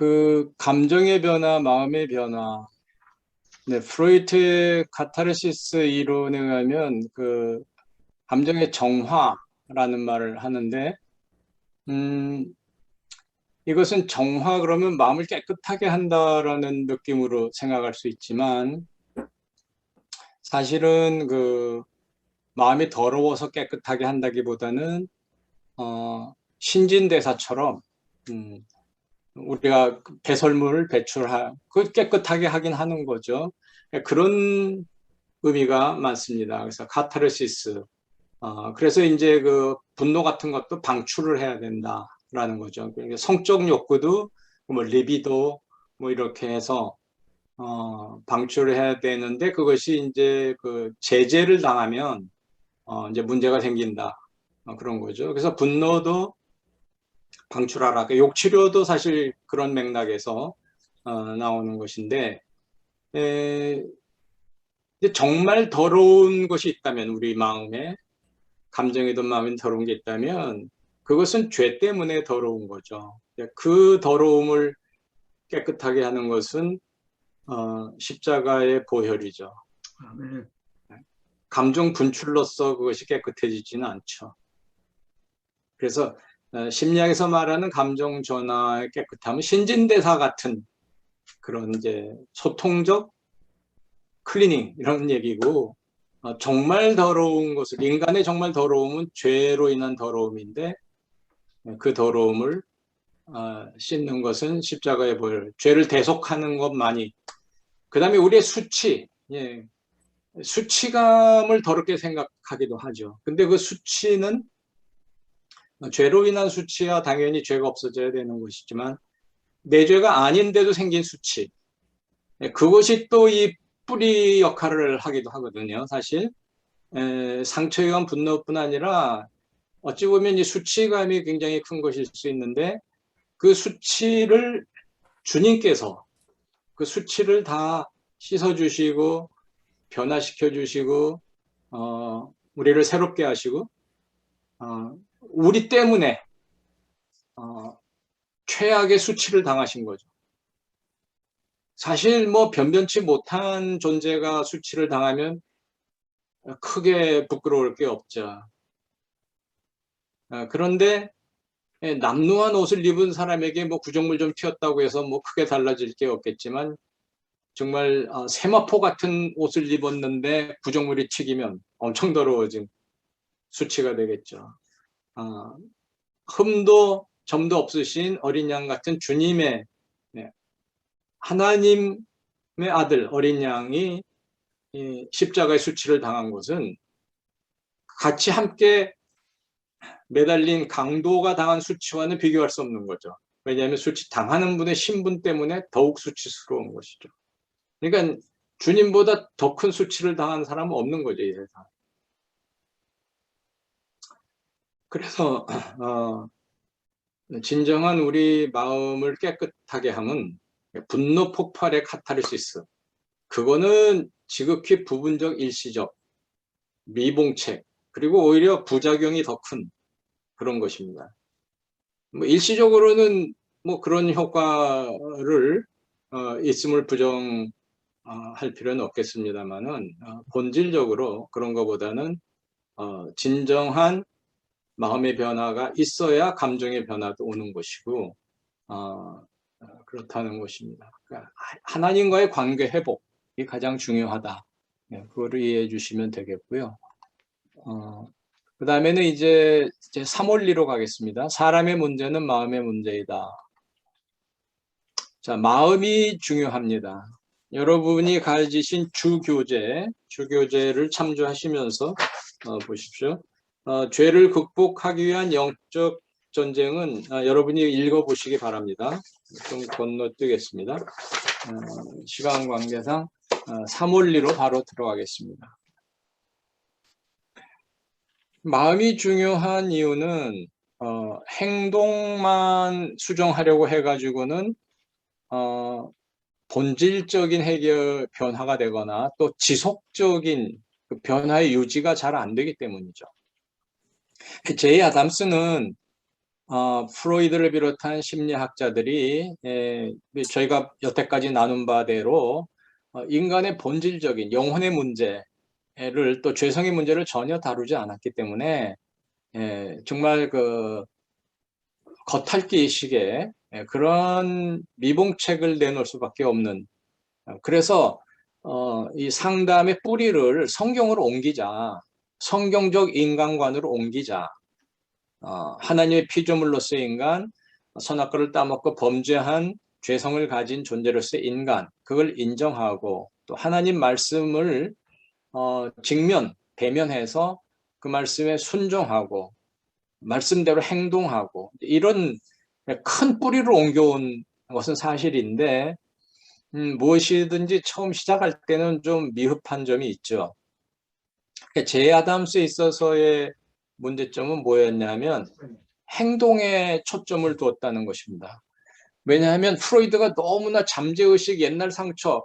그 감정의 변화, 마음의 변화. 네, 프로이트의 카타르시스 이론에 의하면 그 감정의 정화라는 말을 하는데, 음, 이것은 정화 그러면 마음을 깨끗하게 한다라는 느낌으로 생각할 수 있지만, 사실은 그 마음이 더러워서 깨끗하게 한다기보다는 신진대사처럼 우리가 배설물을 그 깨끗하게 하긴 하는 거죠. 그런 의미가 많습니다. 그래서 카타르시스. 그래서 이제 그 분노 같은 것도 방출을 해야 된다라는 거죠. 그러니까 성적 욕구도 뭐 리비도 뭐 이렇게 해서 방출을 해야 되는데, 그것이 이제 그 제재를 당하면 이제 문제가 생긴다. 그런 거죠. 그래서 분노도 방출하라. 그 욕치료도 사실 그런 맥락에서 나오는 것인데, 에, 이제 정말 더러운 것이 있다면, 우리 마음에 감정이든 마음이 더러운 게 있다면 그것은 죄 때문에 더러운 거죠. 그 더러움을 깨끗하게 하는 것은 십자가의 보혈이죠. 아멘. 감정 분출로서 그것이 깨끗해지지는 않죠. 그래서 심리학에서 말하는 감정 전환의 깨끗함은 신진대사 같은 그런 이제 소통적 클리닝 이런 얘기고, 정말 더러운 것을, 인간의 정말 더러움은 죄로 인한 더러움인데, 그 더러움을 씻는 것은 십자가의 보혈, 죄를 대속하는 것만이. 그 다음에 우리의 수치, 예, 수치감을 더럽게 생각하기도 하죠. 근데 그 수치는 죄로 인한 수치야 당연히 죄가 없어져야 되는 것이지만, 내 죄가 아닌데도 생긴 수치, 그것이 또 이 뿌리 역할을 하기도 하거든요. 사실 상처에 의한 분노뿐 아니라 어찌 보면 이 수치감이 굉장히 큰 것일 수 있는데, 그 수치를 주님께서 그 수치를 다 씻어주시고 변화시켜주시고 우리를 새롭게 하시고 우리 때문에 최악의 수치를 당하신 거죠. 사실 뭐 변변치 못한 존재가 수치를 당하면 크게 부끄러울 게 없죠. 그런데 남루한 옷을 입은 사람에게 뭐 구정물 좀 튀었다고 해서 뭐 크게 달라질 게 없겠지만, 정말 세마포 같은 옷을 입었는데 구정물이 튀기면 엄청 더러워진 수치가 되겠죠. 흠도 점도 없으신 어린 양 같은 주님의, 하나님의 아들 어린 양이 십자가의 수치를 당한 것은 같이 함께 매달린 강도가 당한 수치와는 비교할 수 없는 거죠. 왜냐하면 수치 당하는 분의 신분 때문에 더욱 수치스러운 것이죠. 그러니까 주님보다 더 큰 수치를 당한 사람은 없는 거죠, 이 세상. 그래서 진정한 우리 마음을 깨끗하게 함은 분노 폭발의 카타르시스. 그거는 지극히 부분적 일시적 미봉책, 그리고 오히려 부작용이 더 큰 그런 것입니다. 뭐 일시적으로는 뭐 그런 효과를 있음을 부정할 필요는 없겠습니다만은, 본질적으로 그런 것보다는 진정한 마음의 변화가 있어야 감정의 변화도 오는 것이고, 그렇다는 것입니다. 그러니까 하나님과의 관계 회복이 가장 중요하다. 그거를 이해해 주시면 되겠고요. 그 다음에는 이제 3원리로 가겠습니다. 사람의 문제는 마음의 문제이다. 자, 마음이 중요합니다. 여러분이 가지신 주교제를 참조하시면서 보십시오. 죄를 극복하기 위한 영적 전쟁은 여러분이 읽어보시기 바랍니다. 좀 건너뛰겠습니다. 시간 관계상 3원리로 바로 들어가겠습니다. 마음이 중요한 이유는 행동만 수정하려고 해가지고는 본질적인 해결 변화가 되거나 또 지속적인 그 변화의 유지가 잘 안 되기 때문이죠. 제이 아담스는 프로이드를 비롯한 심리학자들이 저희가 여태까지 나눈 바대로 인간의 본질적인 영혼의 문제를 또 죄성의 문제를 전혀 다루지 않았기 때문에 정말 그 겉핥기식의 그런 미봉책을 내놓을 수밖에 없는 그래서 이 상담의 뿌리를 성경으로 옮기자 성경적 인간관으로 옮기자 하나님의 피조물로서의 인간 선악과를 따먹고 범죄한 죄성을 가진 존재로서의 인간 그걸 인정하고 또 하나님 말씀을 대면해서 그 말씀에 순종하고 말씀대로 행동하고 이런 큰 뿌리를 옮겨온 것은 사실인데 무엇이든지 처음 시작할 때는 좀 미흡한 점이 있죠. 제 아담스에 있어서의 문제점은 뭐였냐면 행동에 초점을 두었다는 것입니다. 왜냐하면 프로이드가 너무나 잠재의식 옛날 상처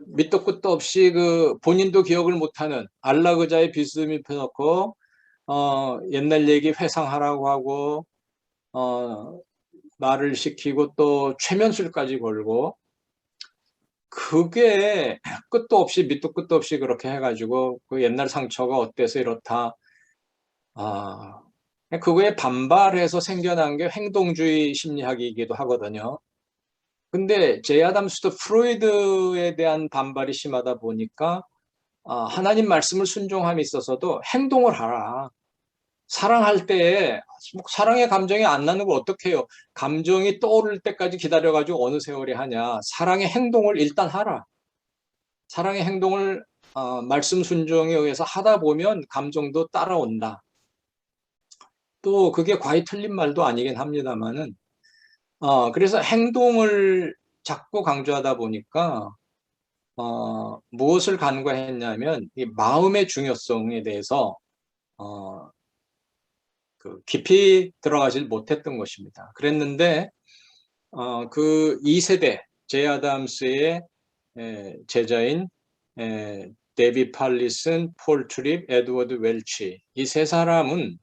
밑도 끝도 없이 그 본인도 기억을 못하는 안락의자의 비스듬히 입혀놓고 옛날 얘기 회상하라고 하고 말을 시키고 또 최면술까지 걸고 그게 끝도 없이 밑도 끝도 없이 그렇게 해가지고 그 옛날 상처가 어때서 이렇다 그거에 반발해서 생겨난 게 행동주의 심리학이기도 하거든요. 근데 제이 아담스도 프로이드에 대한 반발이 심하다 보니까 하나님 말씀을 순종함에 있어서도 행동을 하라. 사랑할 때에 사랑의 감정이 안 나는 걸 어떻게 해요? 감정이 떠오를 때까지 기다려가지고 어느 세월이 하냐. 사랑의 행동을 일단 하라. 사랑의 행동을 말씀 순종에 의해서 하다 보면 감정도 따라온다. 또 그게 과히 틀린 말도 아니긴 합니다만은 그래서 행동을 자꾸 강조하다 보니까 무엇을 간과했냐면 이 마음의 중요성에 대해서 그 깊이 들어가질 못했던 것입니다. 그랬는데 그 2세대 제이 아담스의 제자인 데비 팔리슨, 폴 트립, 에드워드 웰치 이 세 사람은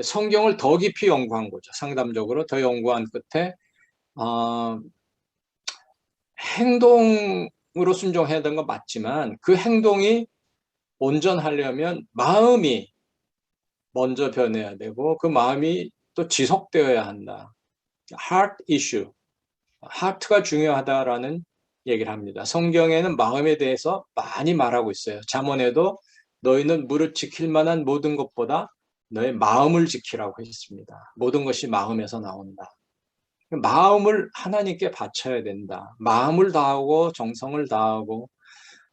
성경을 더 깊이 연구한 거죠. 상담적으로 더 연구한 끝에 행동으로 순종해야 되는 건 맞지만 그 행동이 온전하려면 마음이 먼저 변해야 되고 그 마음이 또 지속되어야 한다. heart issue, 하트가 중요하다라는 얘기를 합니다. 성경에는 마음에 대해서 많이 말하고 있어요. 잠언에도 너희는 무릇 지킬 만한 모든 것보다 너의 마음을 지키라고 했습니다. 모든 것이 마음에서 나온다. 마음을 하나님께 바쳐야 된다. 마음을 다하고 정성을 다하고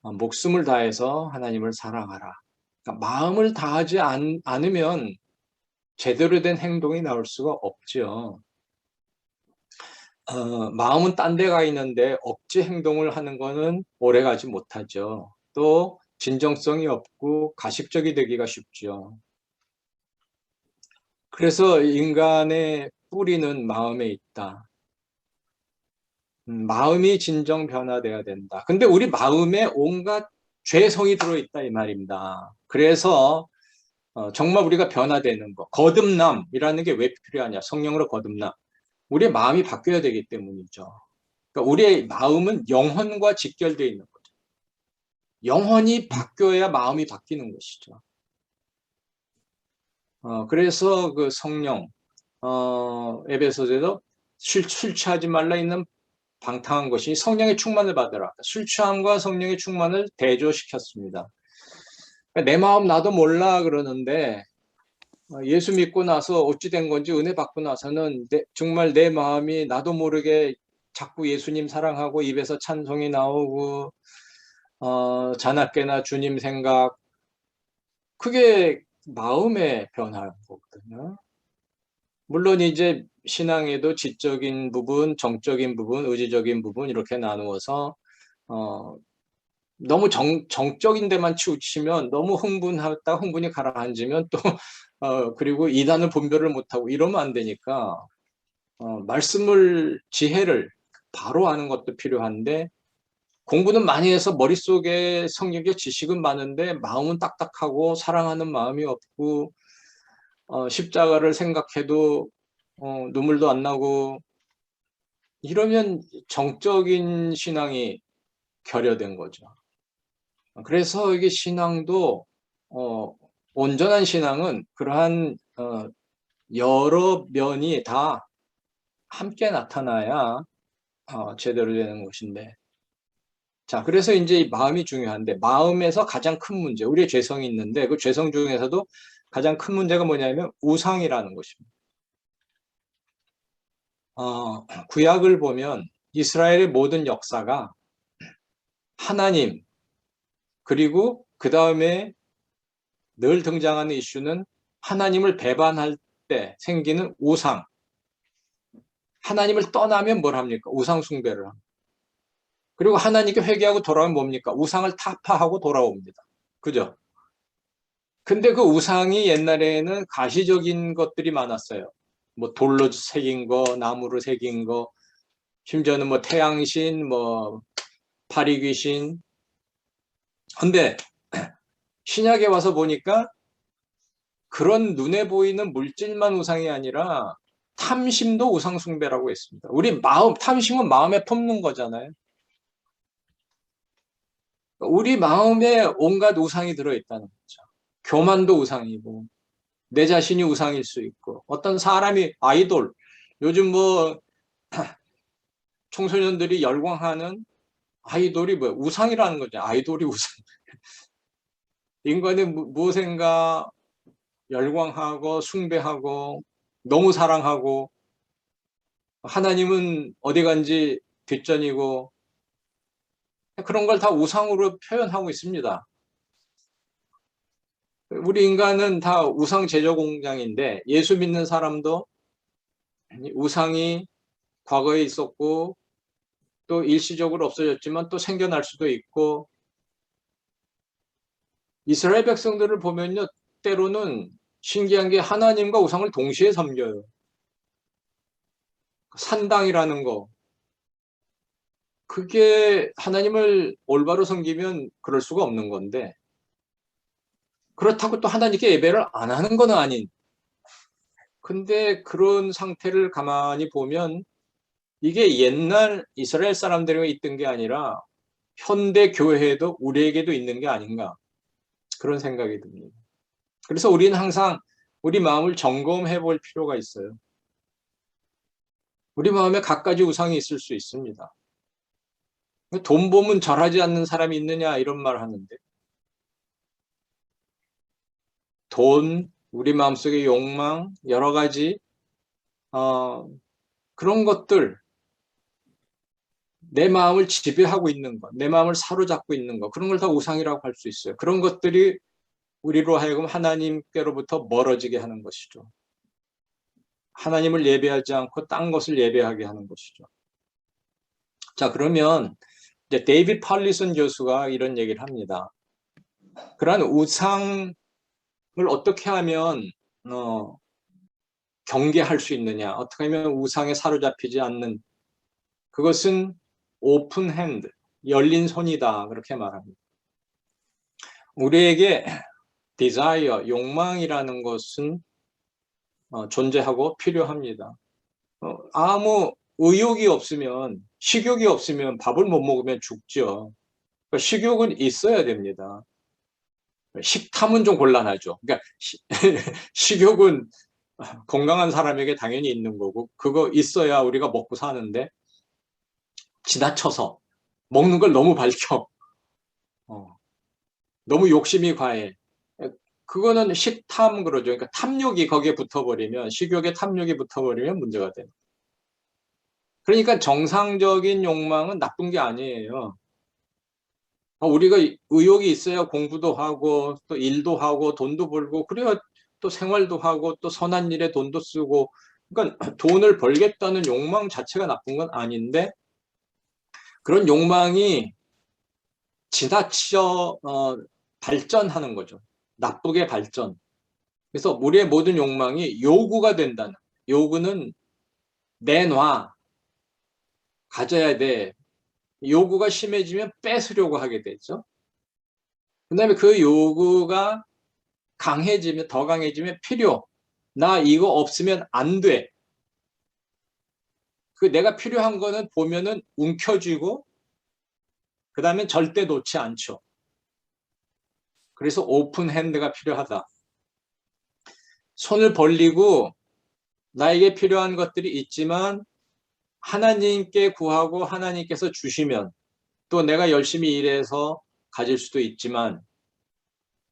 목숨을 다해서 하나님을 사랑하라. 그러니까 마음을 다하지 않으면 제대로 된 행동이 나올 수가 없죠. 마음은 딴 데 가 있는데 억지 행동을 하는 거는 오래가지 못하죠. 또 진정성이 없고 가식적이 되기가 쉽죠. 그래서 인간의 뿌리는 마음에 있다. 마음이 진정 변화돼야 된다. 근데 우리 마음에 온갖 죄성이 들어있다 이 말입니다. 그래서 정말 우리가 변화되는 거 거듭남이라는 게 왜 필요하냐. 성령으로 거듭남. 우리의 마음이 바뀌어야 되기 때문이죠. 그러니까 우리의 마음은 영혼과 직결되어 있는 거죠. 영혼이 바뀌어야 마음이 바뀌는 것이죠. 그래서 그 성령 에베소서에도 술 취하지 말라 있는 방탕한 것이 성령의 충만을 받으라. 술 취함과 성령의 충만을 대조시켰습니다. 그러니까 내 마음 나도 몰라 그러는데 예수 믿고 나서 어찌 된 건지 은혜 받고 나서는 정말 내 마음이 나도 모르게 자꾸 예수님 사랑하고 입에서 찬송이 나오고 자나깨나 주님 생각 그게 마음의 변화인 거거든요. 물론 이제 신앙에도 지적인 부분, 정적인 부분, 의지적인 부분 이렇게 나누어서 너무 정적인 데만 치우치면 너무 흥분하다 흥분이 가라앉으면 또 그리고 이단을 분별을 못하고 이러면 안 되니까 말씀을 지혜를 바로 아는 것도 필요한데 공부는 많이 해서 머릿속에 성경의 지식은 많은데 마음은 딱딱하고 사랑하는 마음이 없고 십자가를 생각해도 눈물도 안 나고 이러면 정적인 신앙이 결여된 거죠. 그래서 이게 신앙도 온전한 신앙은 그러한 여러 면이 다 함께 나타나야 제대로 되는 것인데, 자, 그래서 이제 이 마음이 중요한데, 마음에서 가장 큰 문제, 우리의 죄성이 있는데 그 죄성 중에서도 가장 큰 문제가 뭐냐면 우상이라는 것입니다. 구약을 보면 이스라엘의 모든 역사가 하나님, 그리고 그 다음에 늘 등장하는 이슈는 하나님을 배반할 때 생기는 우상. 하나님을 떠나면 뭘 합니까? 우상 숭배를 합니다. 그리고 하나님께 회개하고 돌아오면 뭡니까? 우상을 타파하고 돌아옵니다. 그죠? 근데 그 우상이 옛날에는 가시적인 것들이 많았어요. 뭐 돌로 새긴 거, 나무로 새긴 거, 심지어는 뭐 태양신, 뭐 파리귀신. 근데 신약에 와서 보니까 그런 눈에 보이는 물질만 우상이 아니라 탐심도 우상 숭배라고 했습니다. 우리 마음, 탐심은 마음에 품는 거잖아요. 우리 마음에 온갖 우상이 들어있다는 거죠. 교만도 우상이고, 내 자신이 우상일 수 있고, 어떤 사람이 아이돌, 요즘 뭐 청소년들이 열광하는 아이돌이 뭐야? 우상이라는 거죠. 아이돌이 우상. 인간의 무엇인가 열광하고 숭배하고 너무 사랑하고 하나님은 어디 간지 뒷전이고 그런 걸 다 우상으로 표현하고 있습니다. 우리 인간은 다 우상 제조 공장인데 예수 믿는 사람도 우상이 과거에 있었고 또 일시적으로 없어졌지만 또 생겨날 수도 있고 이스라엘 백성들을 보면요 때로는 신기한 게 하나님과 우상을 동시에 섬겨요. 산당이라는 거 그게 하나님을 올바로 섬기면 그럴 수가 없는 건데 그렇다고 또 하나님께 예배를 안 하는 건 아닌 근데 그런 상태를 가만히 보면 이게 옛날 이스라엘 사람들에게 있던 게 아니라 현대 교회에도 우리에게도 있는 게 아닌가 그런 생각이 듭니다. 그래서 우리는 항상 우리 마음을 점검해 볼 필요가 있어요. 우리 마음에 갖가지 우상이 있을 수 있습니다. 돈 보면 절하지 않는 사람이 있느냐 이런 말 하는데 돈, 우리 마음속의 욕망, 여러 가지 그런 것들 내 마음을 지배하고 있는 것, 내 마음을 사로잡고 있는 것 그런 걸 다 우상이라고 할 수 있어요. 그런 것들이 우리로 하여금 하나님께로부터 멀어지게 하는 것이죠. 하나님을 예배하지 않고 딴 것을 예배하게 하는 것이죠. 자, 그러면 이제 데이비드 팔리슨 교수가 이런 얘기를 합니다. 그러한 우상을 어떻게 하면 경계할 수 있느냐, 어떻게 하면 우상에 사로잡히지 않는 그것은 오픈 핸드, 열린 손이다 그렇게 말합니다. 우리에게 desire, 욕망이라는 것은 존재하고 필요합니다. 아무 의욕이 없으면 식욕이 없으면 밥을 못 먹으면 죽죠. 식욕은 있어야 됩니다. 식탐은 좀 곤란하죠. 그러니까 식욕은 건강한 사람에게 당연히 있는 거고 그거 있어야 우리가 먹고 사는데 지나쳐서 먹는 걸 너무 밝혀 너무 욕심이 과해 그거는 식탐 그러죠. 그러니까 탐욕이 거기에 붙어버리면 식욕에 탐욕이 붙어버리면 문제가 돼요. 그러니까 정상적인 욕망은 나쁜 게 아니에요. 우리가 의욕이 있어야 공부도 하고 또 일도 하고 돈도 벌고 그래야 또 생활도 하고 또 선한 일에 돈도 쓰고 그러니까 돈을 벌겠다는 욕망 자체가 나쁜 건 아닌데 그런 욕망이 지나쳐 발전하는 거죠. 나쁘게 발전. 그래서 우리의 모든 욕망이 요구가 된다는 요구는 내놔 가져야 돼. 요구가 심해지면 뺏으려고 하게 되죠. 그 다음에 그 요구가 강해지면 더 강해지면 필요 나 이거 없으면 안 돼. 그 내가 필요한 거는 보면은 움켜쥐고 그 다음에 절대 놓지 않죠. 그래서 오픈 핸드가 필요하다. 손을 벌리고 나에게 필요한 것들이 있지만 하나님께 구하고 하나님께서 주시면 또 내가 열심히 일해서 가질 수도 있지만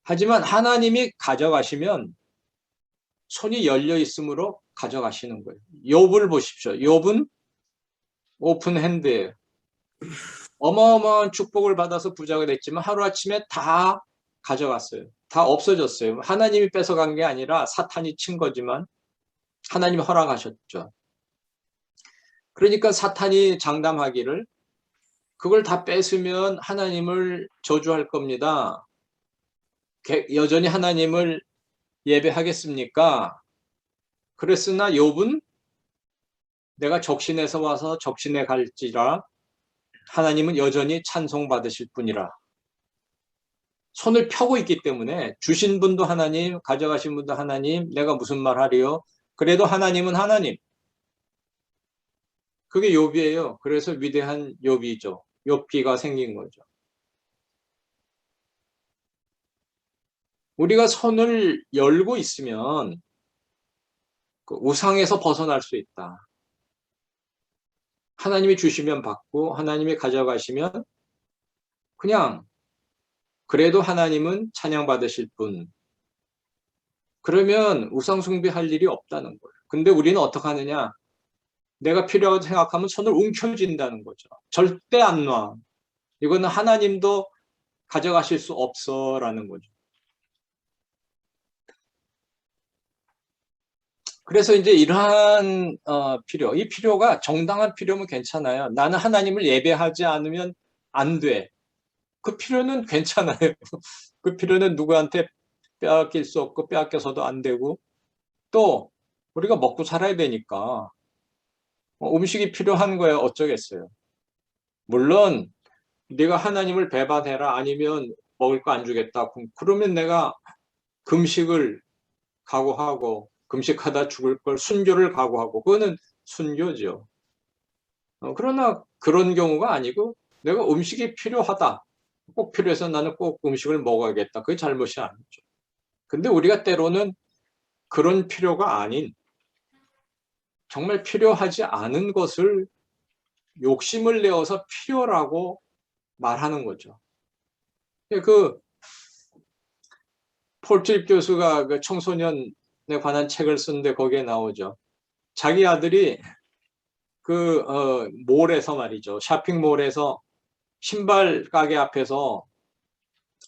하지만 하나님이 가져가시면 손이 열려 있으므로 가져가시는 거예요. 욥을 보십시오. 욥은 오픈 핸드예요. 어마어마한 축복을 받아서 부자가 됐지만 하루아침에 다 가져갔어요. 다 없어졌어요. 하나님이 뺏어간 게 아니라 사탄이 친 거지만 하나님이 허락하셨죠. 그러니까 사탄이 장담하기를 그걸 다 뺏으면 하나님을 저주할 겁니다. 여전히 하나님을 예배하겠습니까? 그랬으나 욥은 내가 적신에서 와서 적신에 갈지라 하나님은 여전히 찬송받으실 분이라. 손을 펴고 있기 때문에 주신 분도 하나님, 가져가신 분도 하나님, 내가 무슨 말 하리요? 그래도 하나님은 하나님. 그게 욥이에요. 그래서 위대한 욥이죠. 욥기가 생긴 거죠. 우리가 손을 열고 있으면 그 우상에서 벗어날 수 있다. 하나님이 주시면 받고 하나님이 가져가시면 그냥 그래도 하나님은 찬양받으실 분. 그러면 우상 숭배할 일이 없다는 거예요. 근데 우리는 어떻게 하느냐? 내가 필요하다고 생각하면 손을 움켜쥔다는 거죠. 절대 안 놔. 이거는 하나님도 가져가실 수 없어라는 거죠. 그래서 이제 이러한 필요, 이 필요가 정당한 필요면 괜찮아요. 나는 하나님을 예배하지 않으면 안 돼. 그 필요는 괜찮아요. 그 필요는 누구한테 빼앗길 수 없고 빼앗겨서도 안 되고 또 우리가 먹고 살아야 되니까 음식이 필요한 거예요. 어쩌겠어요. 물론 네가 하나님을 배반해라 아니면 먹을 거 안 주겠다. 그러면 내가 금식을 각오하고 금식하다 죽을 걸 순교를 각오하고 그거는 순교죠. 그러나 그런 경우가 아니고 내가 음식이 필요하다. 꼭 필요해서 나는 꼭 음식을 먹어야겠다. 그게 잘못이 아니죠. 근데 우리가 때로는 그런 필요가 아닌 정말 필요하지 않은 것을 욕심을 내어서 필요라고 말하는 거죠. 그 폴트립 교수가 그 청소년에 관한 책을 쓰는데 거기에 나오죠. 자기 아들이 그 몰에서 말이죠. 쇼핑몰에서 신발 가게 앞에서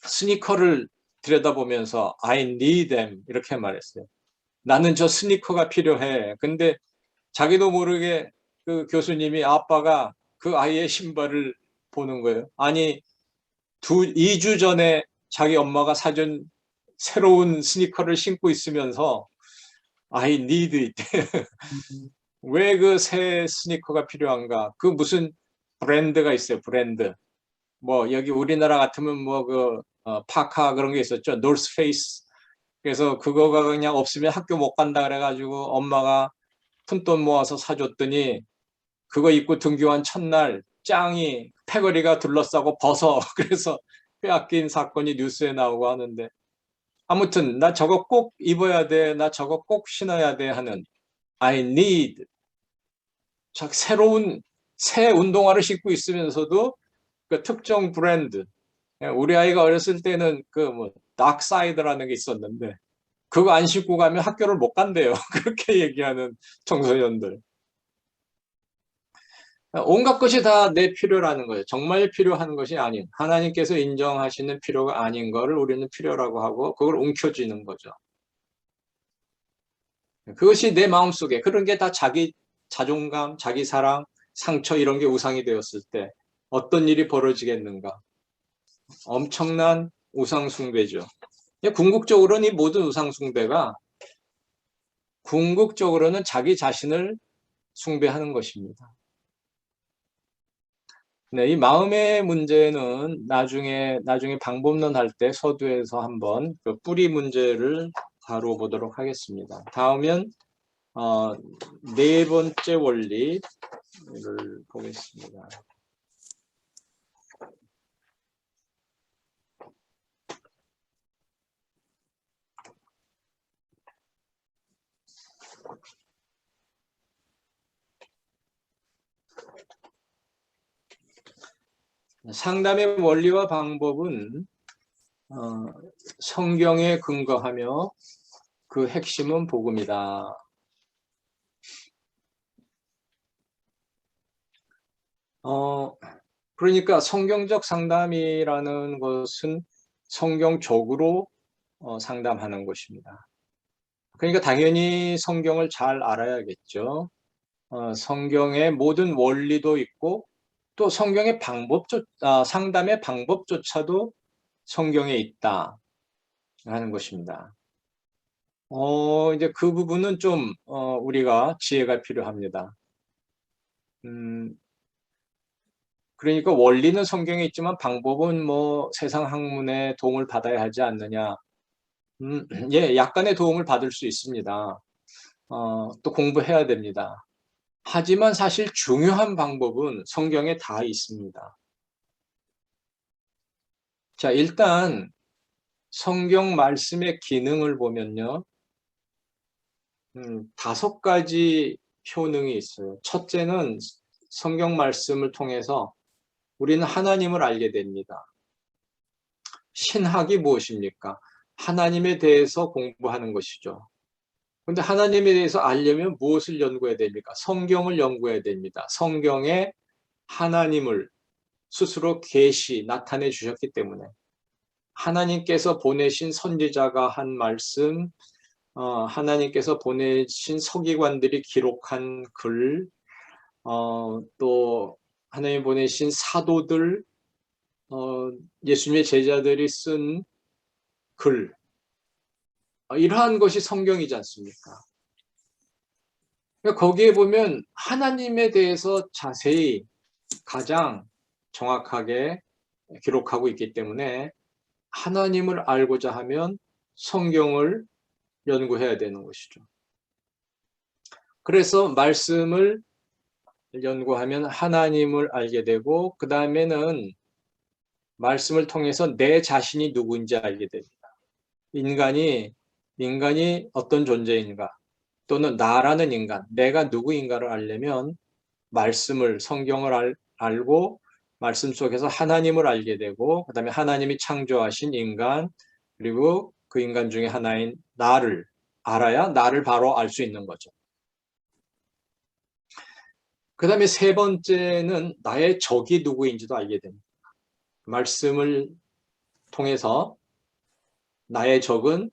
스니커를 들여다보면서 I need them 이렇게 말했어요. 나는 저 스니커가 필요해. 근데 자기도 모르게 그 교수님이 아빠가 그 아이의 신발을 보는 거예요. 아니 2주 전에 자기 엄마가 사준 새로운 스니커를 신고 있으면서 I need it. 왜 그 새 스니커가 필요한가? 그 무슨 브랜드가 있어요. 브랜드. 뭐 여기 우리나라 같으면 뭐 그 파카 그런 게 있었죠. 노스페이스. 그래서 그거가 그냥 없으면 학교 못 간다 그래가지고 엄마가 푼돈 모아서 사줬더니 그거 입고 등교한 첫날 짱이 패거리가 둘러싸고 벗어. 그래서 빼앗긴 사건이 뉴스에 나오고 하는데 아무튼 나 저거 꼭 입어야 돼. 나 저거 꼭 신어야 돼 하는 I need 새로운 새 운동화를 신고 있으면서도 그 특정 브랜드 우리 아이가 어렸을 때는 그 뭐 닥사이드라는 게 있었는데 그거 안 신고 가면 학교를 못 간대요. 그렇게 얘기하는 청소년들. 온갖 것이 다 내 필요라는 거예요. 정말 필요한 것이 아닌 하나님께서 인정하시는 필요가 아닌 거를 우리는 필요라고 하고 그걸 움켜쥐는 거죠. 그것이 내 마음속에 그런 게 다 자기 자존감, 자기 사랑, 상처 이런 게 우상이 되었을 때 어떤 일이 벌어지겠는가. 엄청난 우상 숭배죠. 궁극적으로는 이 모든 우상 숭배가 궁극적으로는 자기 자신을 숭배하는 것입니다. 네, 이 마음의 문제는 나중에 방법론 할 때 서두에서 한번 그 뿌리 문제를 다뤄보도록 하겠습니다. 다음은 네 번째 원리를 보겠습니다. 상담의 원리와 방법은 성경에 근거하며 그 핵심은 복음이다. 그러니까 성경적 상담이라는 것은 성경적으로 상담하는 것입니다. 그러니까 당연히 성경을 잘 알아야겠죠. 성경의 모든 원리도 있고 또 성경의 상담의 방법조차도 성경에 있다 하는 것입니다. 이제 그 부분은 좀 우리가 지혜가 필요합니다. 그러니까 원리는 성경에 있지만 방법은 뭐 세상 학문의 도움을 받아야 하지 않느냐. 예, 약간의 도움을 받을 수 있습니다. 또 공부해야 됩니다. 하지만 사실 중요한 방법은 성경에 다 있습니다. 자, 일단 성경 말씀의 기능을 보면요. 5가지 효능이 있어요. 첫째는 성경 말씀을 통해서 우리는 하나님을 알게 됩니다. 신학이 무엇입니까? 하나님에 대해서 공부하는 것이죠. 그런데 하나님에 대해서 알려면 무엇을 연구해야 됩니까? 성경을 연구해야 됩니다. 성경에 하나님을 스스로 나타내 주셨기 때문에 하나님께서 보내신 선지자가 한 말씀, 하나님께서 보내신 서기관들이 기록한 글, 또 하나님 보내신 사도들, 예수님의 제자들이 쓴 글, 이러한 것이 성경이지 않습니까? 그러니까 거기에 보면 하나님에 대해서 자세히 가장 정확하게 기록하고 있기 때문에 하나님을 알고자 하면 성경을 연구해야 되는 것이죠. 그래서 말씀을 연구하면 하나님을 알게 되고 그 다음에는 말씀을 통해서 내 자신이 누구인지 알게 됩니다. 인간이 어떤 존재인가 또는 나라는 인간, 내가 누구인가를 알려면 성경을 알고 말씀 속에서 하나님을 알게 되고 그 다음에 하나님이 창조하신 인간 그리고 그 인간 중에 하나인 나를 알아야 나를 바로 알 수 있는 거죠. 그 다음에 세 번째는 나의 적이 누구인지도 알게 됩니다. 말씀을 통해서 나의 적은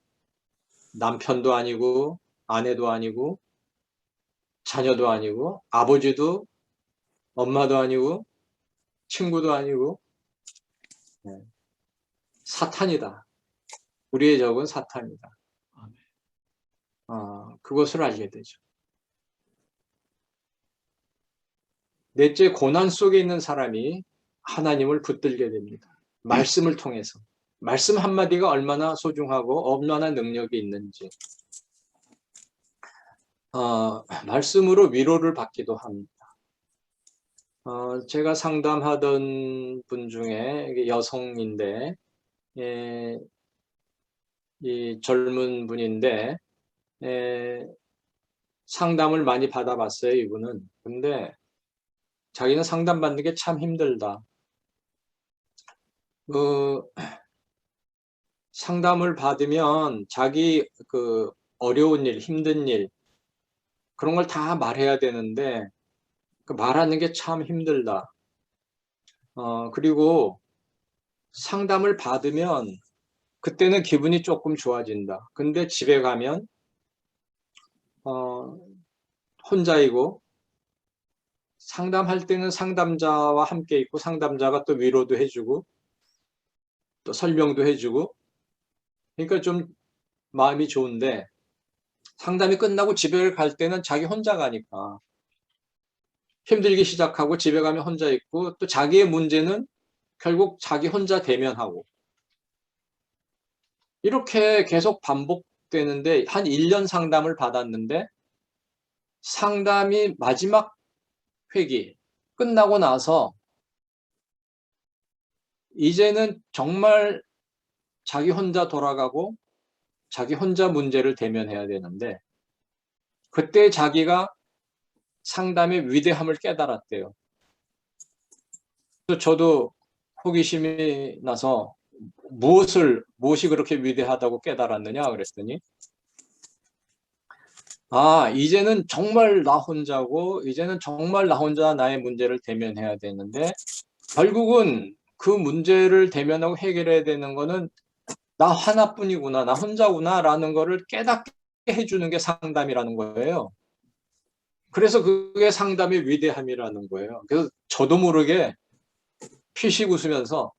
남편도 아니고 아내도 아니고 자녀도 아니고 아버지도 엄마도 아니고 친구도 아니고 사탄이다. 우리의 적은 사탄이다. 그것을 알게 되죠. 넷째, 고난 속에 있는 사람이 하나님을 붙들게 됩니다. 말씀을 통해서. 말씀 한마디가 얼마나 소중하고 얼마나 능력이 있는지. 말씀으로 위로를 받기도 합니다. 제가 상담하던 분 중에 여성인데 이 젊은 분인데 상담을 많이 받아봤어요, 이분은. 근데 자기는 상담받는 게 참 힘들다. 상담을 받으면 자기 어려운 일, 힘든 일, 그런 걸 다 말해야 되는데, 말하는 게 참 힘들다. 그리고 상담을 받으면 그때는 기분이 조금 좋아진다. 근데 집에 가면, 혼자이고, 상담할 때는 상담자와 함께 있고, 상담자가 또 위로도 해주고, 또 설명도 해주고, 그러니까 좀 마음이 좋은데, 상담이 끝나고 집에 갈 때는 자기 혼자 가니까 힘들기 시작하고 집에 가면 혼자 있고 또 자기의 문제는 결국 자기 혼자 대면하고 이렇게 계속 반복되는데 한 1년 상담을 받았는데 상담이 마지막 회기 끝나고 나서 이제는 정말 자기 혼자 돌아가고 자기 혼자 문제를 대면해야 되는데 그때 자기가 상담의 위대함을 깨달았대요. 저도 호기심이 나서 무엇이 그렇게 위대하다고 깨달았느냐 그랬더니 이제는 정말 나 혼자고 이제는 정말 나 혼자 나의 문제를 대면해야 되는데 결국은 그 문제를 대면하고 해결해야 되는 거는 나 하나뿐이구나, 나 혼자구나 라는 거를 깨닫게 해주는 게 상담이라는 거예요. 그래서 그게 상담의 위대함이라는 거예요. 그래서 저도 모르게 피식 웃으면서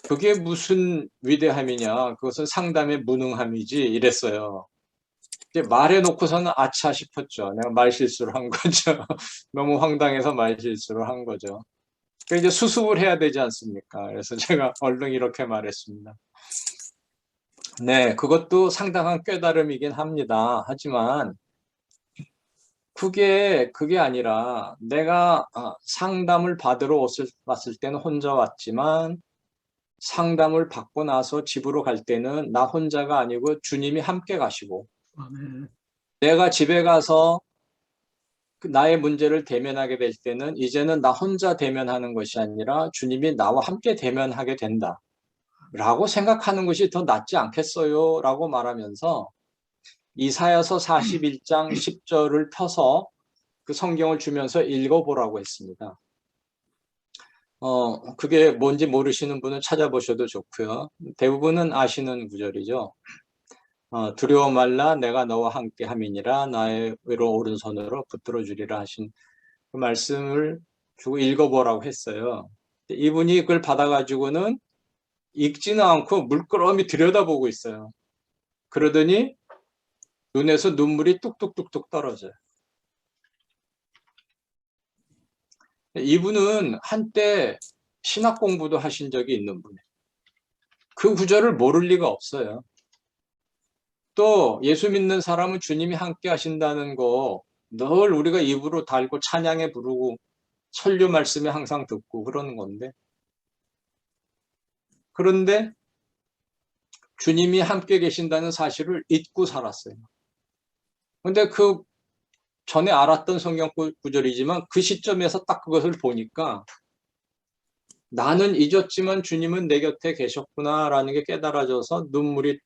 그게 무슨 위대함이냐, 그것은 상담의 무능함이지 이랬어요. 이제 말해놓고서는 아차 싶었죠. 내가 말실수를 한 거죠. 너무 황당해서 말실수를 한 거죠. 그러니까 이제 수습을 해야 되지 않습니까? 그래서 제가 얼른 이렇게 말했습니다. 네, 그것도 상당한 깨달음이긴 합니다. 하지만 그게 아니라 내가 상담을 받으러 왔을 때는 혼자 왔지만 상담을 받고 나서 집으로 갈 때는 나 혼자가 아니고 주님이 함께 가시고 내가 집에 가서 나의 문제를 대면하게 될 때는 이제는 나 혼자 대면하는 것이 아니라 주님이 나와 함께 대면하게 된다 라고 생각하는 것이 더 낫지 않겠어요? 라고 말하면서 이사야서 41장 10절을 펴서 그 성경을 주면서 읽어보라고 했습니다. 그게 뭔지 모르시는 분은 찾아보셔도 좋고요. 대부분은 아시는 구절이죠. 두려워 말라 내가 너와 함께 함이니라 나의 위로 오른손으로 붙들어 주리라 하신 그 말씀을 주고 읽어보라고 했어요. 이분이 그걸 받아가지고는 읽지는 않고 물끄러미 들여다보고 있어요. 그러더니 눈에서 눈물이 뚝뚝뚝뚝 떨어져요. 이분은 한때 신학 공부도 하신 적이 있는 분이에요. 그 구절을 모를 리가 없어요. 또 예수 믿는 사람은 주님이 함께 하신다는 거 늘 우리가 입으로 달고 찬양에 부르고 설교 말씀에 항상 듣고 그러는 건데 그런데 주님이 함께 계신다는 사실을 잊고 살았어요. 근데 그 전에 알았던 성경 구절이지만 그 시점에서 딱 그것을 보니까 나는 잊었지만 주님은 내 곁에 계셨구나라는 게 깨달아져서 눈물이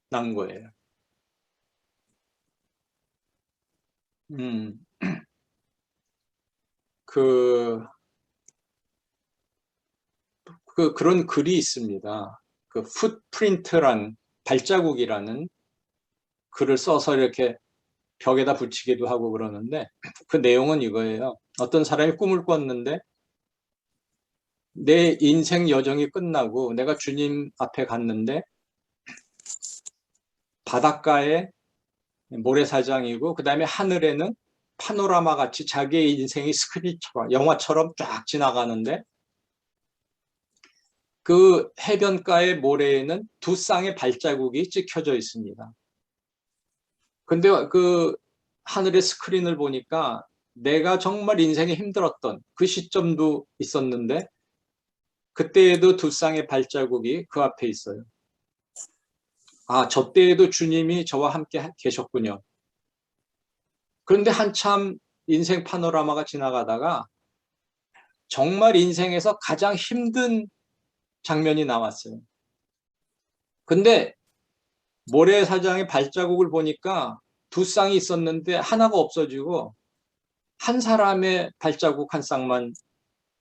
난 거예요. 그런 글이 있습니다. 그 풋프린트란 발자국이라는 글을 써서 이렇게 벽에다 붙이기도 하고 그러는데 그 내용은 이거예요. 어떤 사람이 꿈을 꿨는데 내 인생 여정이 끝나고 내가 주님 앞에 갔는데 바닷가에 모래사장이고 그 다음에 하늘에는 파노라마 같이 자기의 인생이 스크린처럼 영화처럼 쫙 지나가는데 그 해변가의 모래에는 두 쌍의 발자국이 찍혀져 있습니다. 근데 그 하늘의 스크린을 보니까 내가 정말 인생에 힘들었던 그 시점도 있었는데 그때에도 두 쌍의 발자국이 그 앞에 있어요. 저 때에도 주님이 저와 함께 계셨군요. 그런데 한참 인생 파노라마가 지나가다가 정말 인생에서 가장 힘든 장면이 나왔어요. 근데 모래사장의 발자국을 보니까 두 쌍이 있었는데 하나가 없어지고 한 사람의 발자국 한 쌍만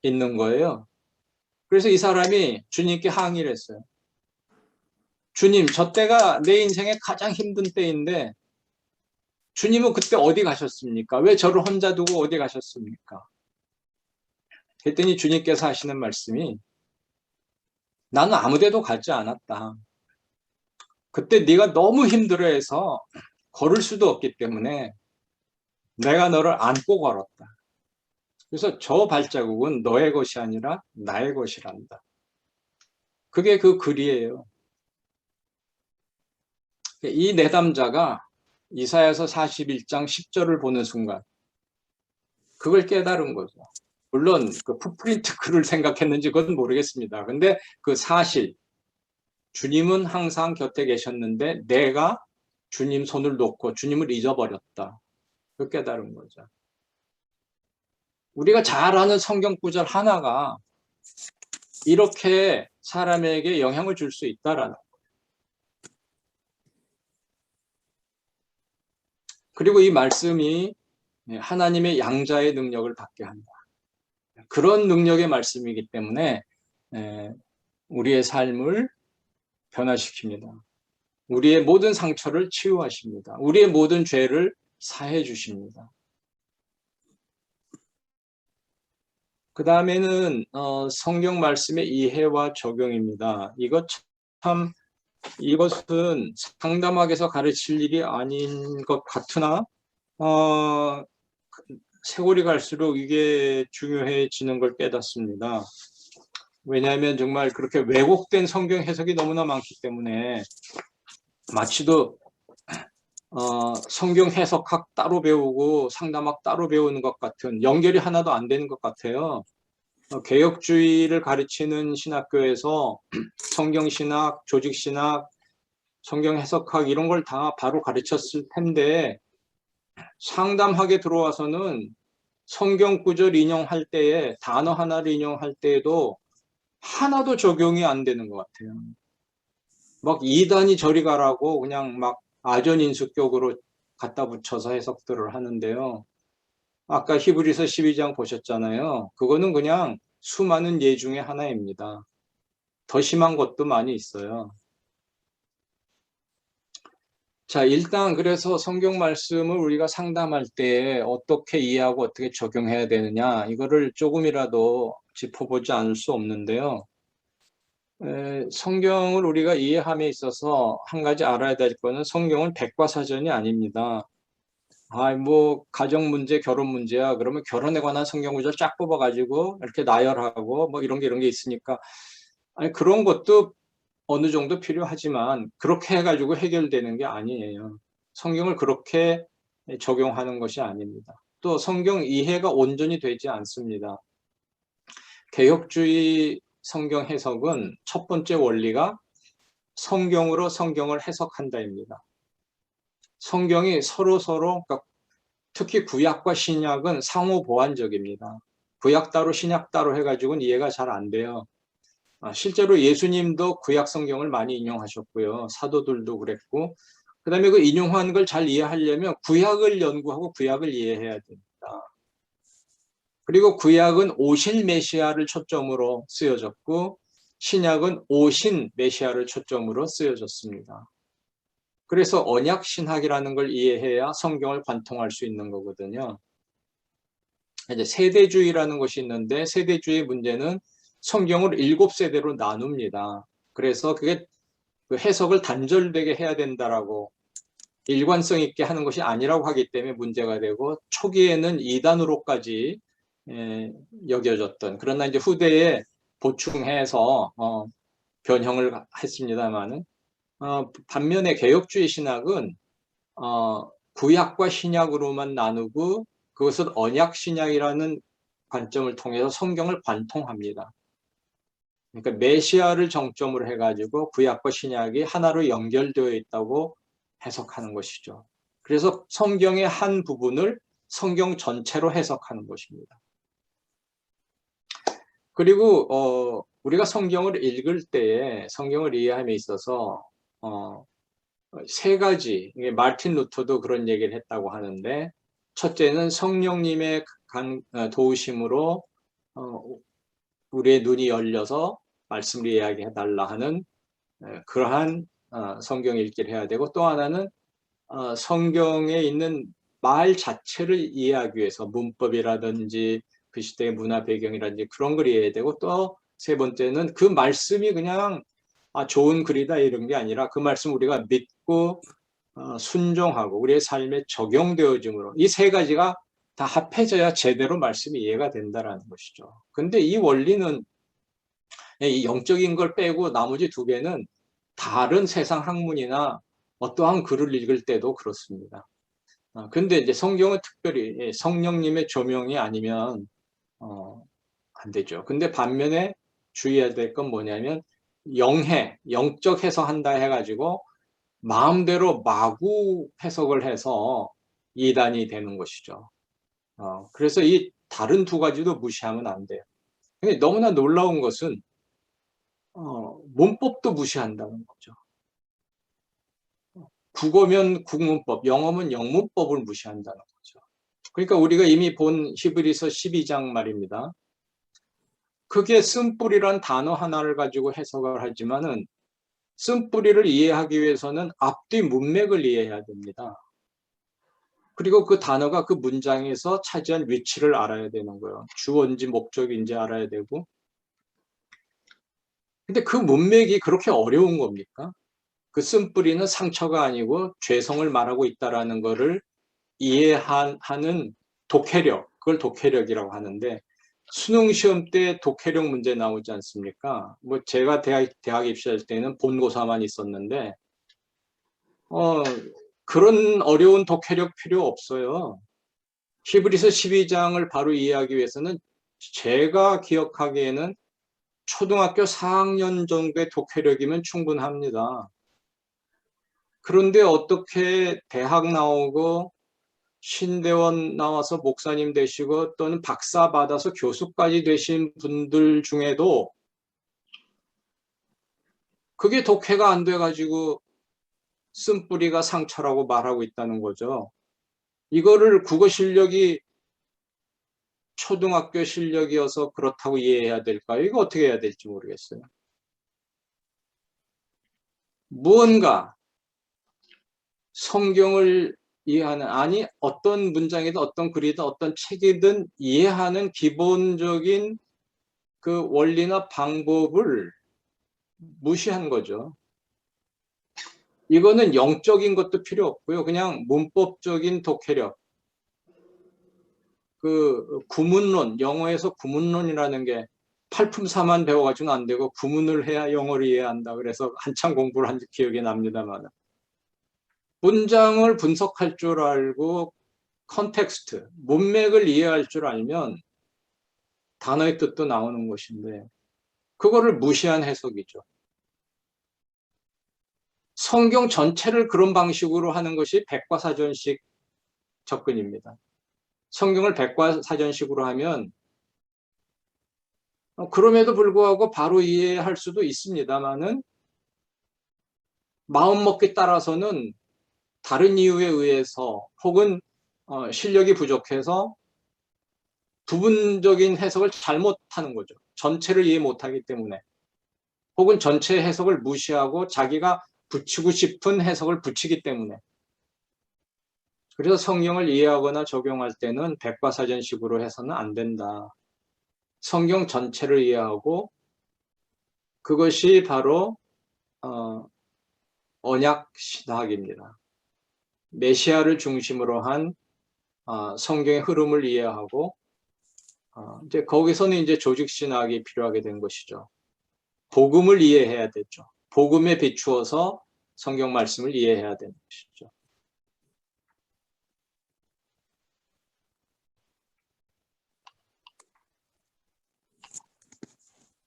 있는 거예요. 그래서 이 사람이 주님께 항의를 했어요. 주님, 저 때가 내 인생의 가장 힘든 때인데 주님은 그때 어디 가셨습니까? 왜 저를 혼자 두고 어디 가셨습니까? 그랬더니 주님께서 하시는 말씀이 나는 아무 데도 가지 않았다. 그때 네가 너무 힘들어해서 걸을 수도 없기 때문에 내가 너를 안고 걸었다. 그래서 저 발자국은 너의 것이 아니라 나의 것이란다. 그게 그 글이에요. 이 내담자가 이사야서 41장 10절을 보는 순간 그걸 깨달은 거죠. 물론 그 풋프린트 글을 생각했는지 그건 모르겠습니다. 근데 그 사실 주님은 항상 곁에 계셨는데 내가 주님 손을 놓고 주님을 잊어버렸다. 그 깨달은 거죠. 우리가 잘 아는 성경 구절 하나가 이렇게 사람에게 영향을 줄 수 있다라는 거예요. 그리고 이 말씀이 하나님의 양자의 능력을 받게 한다. 그런 능력의 말씀이기 때문에 우리의 삶을 변화시킵니다. 우리의 모든 상처를 치유하십니다. 우리의 모든 죄를 사해 주십니다. 그 다음에는 성경 말씀의 이해와 적용입니다. 이것은 상담학에서 가르칠 일이 아닌 것 같으나 세월이 갈수록 이게 중요해지는 걸 깨닫습니다. 왜냐하면 정말 그렇게 왜곡된 성경 해석이 너무나 많기 때문에 마치도 성경 해석학 따로 배우고 상담학 따로 배우는 것 같은, 연결이 하나도 안 되는 것 같아요. 개혁주의를 가르치는 신학교에서 성경신학, 조직신학, 성경 해석학 이런 걸 다 바로 가르쳤을 텐데 상담학에 들어와서는 성경 구절 인용할 때에 단어 하나를 인용할 때에도 하나도 적용이 안 되는 것 같아요. 막 이단이 저리 가라고 그냥 막 아전인수격으로 갖다 붙여서 해석들을 하는데요. 아까 히브리서 12장 보셨잖아요. 그거는 그냥 수많은 예 중에 하나입니다. 더 심한 것도 많이 있어요. 자, 일단 그래서 성경 말씀을 우리가 상담할 때 어떻게 이해하고 어떻게 적용해야 되느냐, 이거를 조금이라도 짚어보지 않을 수 없는데요. 성경을 우리가 이해함에 있어서 한 가지 알아야 될 거는 성경은 백과사전이 아닙니다. 뭐 가정 문제, 결혼 문제야. 그러면 결혼에 관한 성경 구절 쫙 뽑아가지고 이렇게 나열하고 뭐 이런 게 있으니까 그런 것도 어느 정도 필요하지만 그렇게 해가지고 해결되는 게 아니에요. 성경을 그렇게 적용하는 것이 아닙니다. 또 성경 이해가 온전히 되지 않습니다. 개혁주의 성경 해석은 첫 번째 원리가 성경으로 성경을 해석한다입니다. 성경이 서로 그러니까 특히 구약과 신약은 상호 보완적입니다. 구약 따로 신약 따로 해가지고는 이해가 잘 안 돼요. 실제로 예수님도 구약 성경을 많이 인용하셨고요. 사도들도 그랬고, 그 다음에 그 인용한 걸 잘 이해하려면 구약을 연구하고 구약을 이해해야 됩니다. 그리고 구약은 오실 메시아를 초점으로 쓰여졌고 신약은 오신 메시아를 초점으로 쓰여졌습니다. 그래서 언약신학이라는 걸 이해해야 성경을 관통할 수 있는 거거든요. 이제 세대주의라는 것이 있는데 세대주의 문제는 성경을 7세대로 나눕니다. 그래서 그게 그 해석을 단절되게 해야 된다라고 일관성 있게 하는 것이 아니라고 하기 때문에 문제가 되고 초기에는 이단으로까지 여겨졌던, 그러나 이제 후대에 보충해서 변형을 했습니다만은 반면에 개혁주의 신학은 구약과 신약으로만 나누고 그것은 언약신약이라는 관점을 통해서 성경을 관통합니다. 그러니까 메시아를 정점으로 해가지고 구약과 신약이 하나로 연결되어 있다고 해석하는 것이죠. 그래서 성경의 한 부분을 성경 전체로 해석하는 것입니다. 그리고 우리가 성경을 읽을 때에 성경을 이해함에 있어서 세 가지, 마르틴 루터도 그런 얘기를 했다고 하는데, 첫째는 성령님의 도우심으로 우리의 눈이 열려서 말씀을 이야기해달라 하는 그러한 성경 읽기를 해야 되고, 또 하나는 성경에 있는 말 자체를 이해하기 위해서 문법이라든지 그 시대의 문화 배경이라든지 그런 걸 이해해야 되고, 또 세 번째는 그 말씀이 그냥 좋은 글이다 이런 게 아니라 그 말씀 우리가 믿고 순종하고 우리의 삶에 적용되어짐으로 이 세 가지가 다 합해져야 제대로 말씀이 이해가 된다는 것이죠. 근데 이 원리는 이 영적인 걸 빼고 나머지 두 개는 다른 세상 학문이나 어떠한 글을 읽을 때도 그렇습니다. 근데 이제 성경은 특별히 성령님의 조명이 아니면 안 되죠. 근데 반면에 주의해야 될 건 뭐냐면 영적 해석한다 해가지고 마음대로 마구 해석을 해서 이단이 되는 것이죠. 그래서 이 다른 두 가지도 무시하면 안 돼요. 근데 너무나 놀라운 것은 문법도 무시한다는 거죠. 국어면 국문법, 영어면 영문법을 무시한다는 거죠. 그러니까 우리가 이미 본 히브리서 12장 말입니다. 그게 쓴뿌리란 단어 하나를 가지고 해석을 하지만은 쓴뿌리를 이해하기 위해서는 앞뒤 문맥을 이해해야 됩니다. 그리고 그 단어가 그 문장에서 차지한 위치를 알아야 되는 거예요. 주어인지 목적인지 알아야 되고. 근데 그 문맥이 그렇게 어려운 겁니까? 그 쓴뿌리는 상처가 아니고 죄성을 말하고 있다라는 것을 이해하는 독해력, 그걸 독해력이라고 하는데 수능 시험 때 독해력 문제 나오지 않습니까? 뭐 제가 대학 입시할 때는 본고사만 있었는데 그런 어려운 독해력 필요 없어요. 히브리서 12장을 바로 이해하기 위해서는 제가 기억하기에는 초등학교 4학년 정도의 독해력이면 충분합니다. 그런데 어떻게 대학 나오고 신대원 나와서 목사님 되시고 또는 박사 받아서 교수까지 되신 분들 중에도 그게 독해가 안 돼가지고 쓴뿌리가 상처라고 말하고 있다는 거죠. 이거를 국어 실력이 초등학교 실력이어서 그렇다고 이해해야 될까요? 이거 어떻게 해야 될지 모르겠어요. 무언가 성경을 이해하는, 아니 어떤 문장이든 어떤 글이든 어떤 책이든 이해하는 기본적인 그 원리나 방법을 무시한 거죠. 이거는 영적인 것도 필요 없고요. 그냥 문법적인 독해력. 그 구문론, 영어에서 구문론이라는 게 팔품사만 배워가지고는 안 되고 구문을 해야 영어를 이해한다. 그래서 한참 공부를 한 기억이 납니다만. 문장을 분석할 줄 알고 컨텍스트, 문맥을 이해할 줄 알면 단어의 뜻도 나오는 것인데 그거를 무시한 해석이죠. 성경 전체를 그런 방식으로 하는 것이 백과사전식 접근입니다. 성경을 백과사전식으로 하면 그럼에도 불구하고 바로 이해할 수도 있습니다만은 마음먹기 따라서는 다른 이유에 의해서 혹은 실력이 부족해서 부분적인 해석을 잘못하는 거죠. 전체를 이해 못하기 때문에 혹은 전체 해석을 무시하고 자기가 붙이고 싶은 해석을 붙이기 때문에 그래서 성경을 이해하거나 적용할 때는 백과사전식으로 해서는 안 된다. 성경 전체를 이해하고 그것이 바로 언약 신학입니다. 메시아를 중심으로 한 성경의 흐름을 이해하고 이제 거기서는 이제 조직 신학이 필요하게 된 것이죠. 복음을 이해해야 되죠. 복음에 비추어서 성경 말씀을 이해해야 되는 것이죠.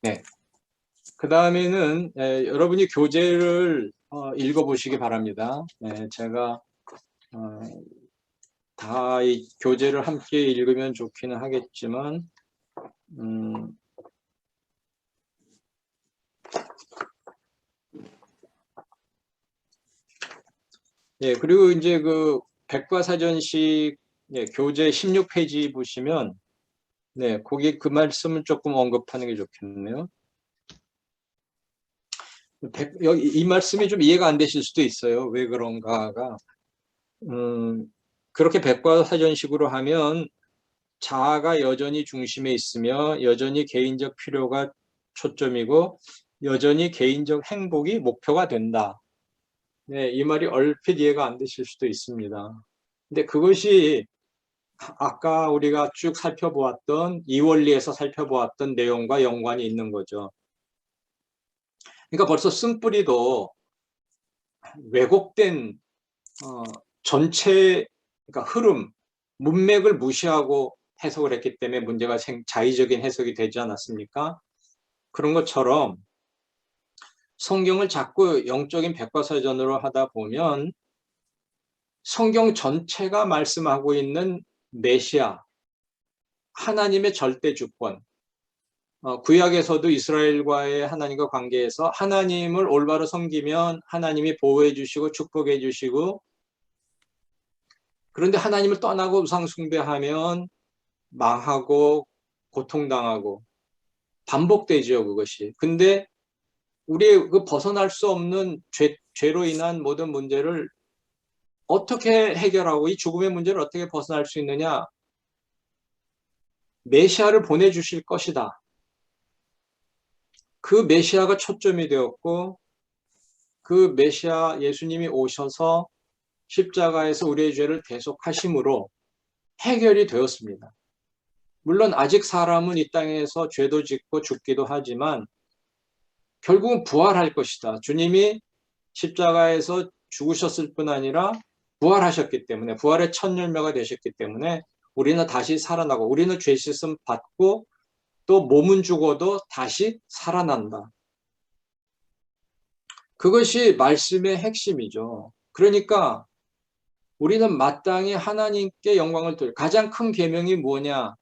네. 그 다음에는 여러분이 교재를 읽어보시기 바랍니다. 제가 다 이 교재를 함께 읽으면 좋기는 하겠지만 그리고 이제 그 백과사전식 교재 16페이지 보시면 거기 그 말씀을 조금 언급하는 게 좋겠네요. 이 말씀이 좀 이해가 안 되실 수도 있어요. 왜 그런가가 그렇게 백과사전식으로 하면 자아가 여전히 중심에 있으며 여전히 개인적 필요가 초점이고 여전히 개인적 행복이 목표가 된다. 이 말이 얼핏 이해가 안 되실 수도 있습니다. 근데 그것이 아까 우리가 쭉 살펴보았던 이원리에서 살펴보았던 내용과 연관이 있는 거죠. 그러니까 벌써 쓴뿌리도 왜곡된 전체 그러니까 흐름, 문맥을 무시하고 해석을 했기 때문에 문제가 자의적인 해석이 되지 않았습니까? 그런 것처럼 성경을 자꾸 영적인 백과사전으로 하다 보면 성경 전체가 말씀하고 있는 메시아, 하나님의 절대 주권, 구약에서도 이스라엘과의 하나님과 관계에서 하나님을 올바로 섬기면 하나님이 보호해 주시고 축복해 주시고, 그런데 하나님을 떠나고 우상 숭배하면 망하고 고통당하고 반복되죠, 그것이. 근데 우리의 그 벗어날 수 없는 죄로 인한 모든 문제를 어떻게 해결하고 이 죽음의 문제를 어떻게 벗어날 수 있느냐? 메시아를 보내주실 것이다. 그 메시아가 초점이 되었고, 그 메시아 예수님이 오셔서 십자가에서 우리의 죄를 대속하심으로 해결이 되었습니다. 물론 아직 사람은 이 땅에서 죄도 짓고 죽기도 하지만 결국은 부활할 것이다. 주님이 십자가에서 죽으셨을 뿐 아니라 부활하셨기 때문에, 부활의 첫 열매가 되셨기 때문에 우리는 다시 살아나고, 우리는 죄 씻음 받고 또 몸은 죽어도 다시 살아난다. 그것이 말씀의 핵심이죠. 그러니까 우리는 마땅히 하나님께 영광을 돌려, 가장 큰 계명이 뭐냐?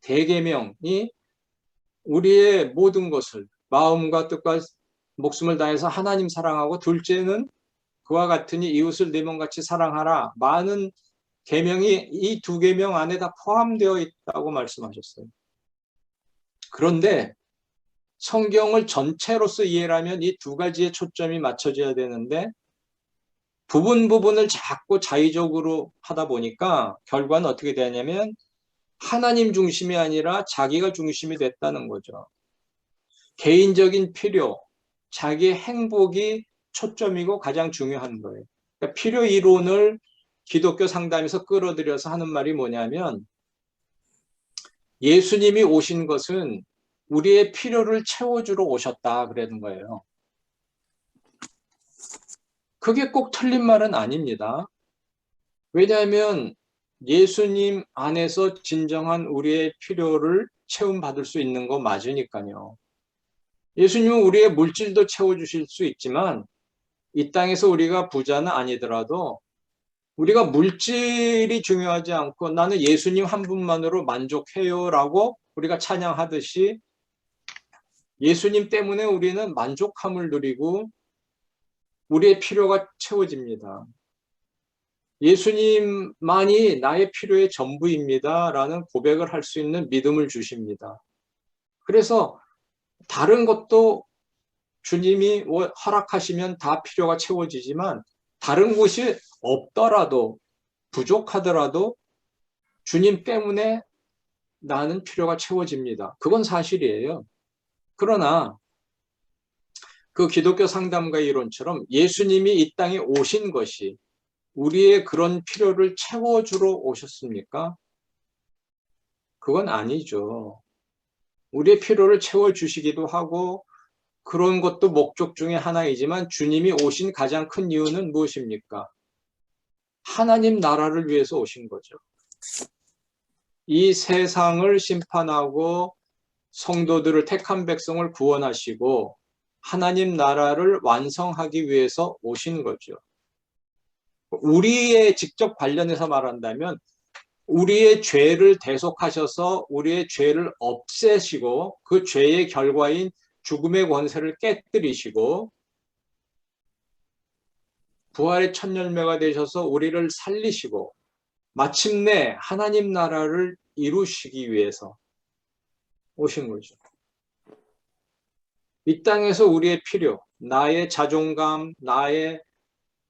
대계명이 우리의 모든 것을 마음과 뜻과 목숨을 다해서 하나님 사랑하고, 둘째는 그와 같으니 이웃을 내 몸같이 사랑하라. 많은 계명이 이 두 계명 안에 다 포함되어 있다고 말씀하셨어요. 그런데 성경을 전체로서 이해를 하면 이 두 가지의 초점이 맞춰져야 되는데 부분을 자꾸 자의적으로 하다 보니까 결과는 어떻게 되냐면 하나님 중심이 아니라 자기가 중심이 됐다는 거죠. 개인적인 필요, 자기의 행복이 초점이고 가장 중요한 거예요. 그러니까 필요 이론을 기독교 상담에서 끌어들여서 하는 말이 뭐냐면, 예수님이 오신 것은 우리의 필요를 채워주러 오셨다 그러는 거예요. 그게 꼭 틀린 말은 아닙니다. 왜냐하면 예수님 안에서 진정한 우리의 필요를 채움받을 수 있는 거 맞으니까요. 예수님은 우리의 물질도 채워주실 수 있지만 이 땅에서 우리가 부자는 아니더라도 우리가 물질이 중요하지 않고 나는 예수님 한 분만으로 만족해요 라고 우리가 찬양하듯이 예수님 때문에 우리는 만족함을 누리고 우리의 필요가 채워집니다. 예수님만이 나의 필요의 전부입니다 라는 고백을 할 수 있는 믿음을 주십니다. 그래서 다른 것도 주님이 허락하시면 다 필요가 채워지지만 다른 곳이 없더라도, 부족하더라도 주님 때문에 나는 필요가 채워집니다. 그건 사실이에요. 그러나 그 기독교 상담가 이론처럼 예수님이 이 땅에 오신 것이 우리의 그런 필요를 채워주러 오셨습니까? 그건 아니죠. 우리의 필요를 채워주시기도 하고 그런 것도 목적 중에 하나이지만 주님이 오신 가장 큰 이유는 무엇입니까? 하나님 나라를 위해서 오신 거죠. 이 세상을 심판하고 성도들을, 택한 백성을 구원하시고 하나님 나라를 완성하기 위해서 오신 거죠. 우리의 직접 관련해서 말한다면 우리의 죄를 대속하셔서 우리의 죄를 없애시고 그 죄의 결과인 죽음의 권세를 깨뜨리시고 부활의 첫 열매가 되셔서 우리를 살리시고 마침내 하나님 나라를 이루시기 위해서 오신 거죠. 이 땅에서 우리의 필요, 나의 자존감, 나의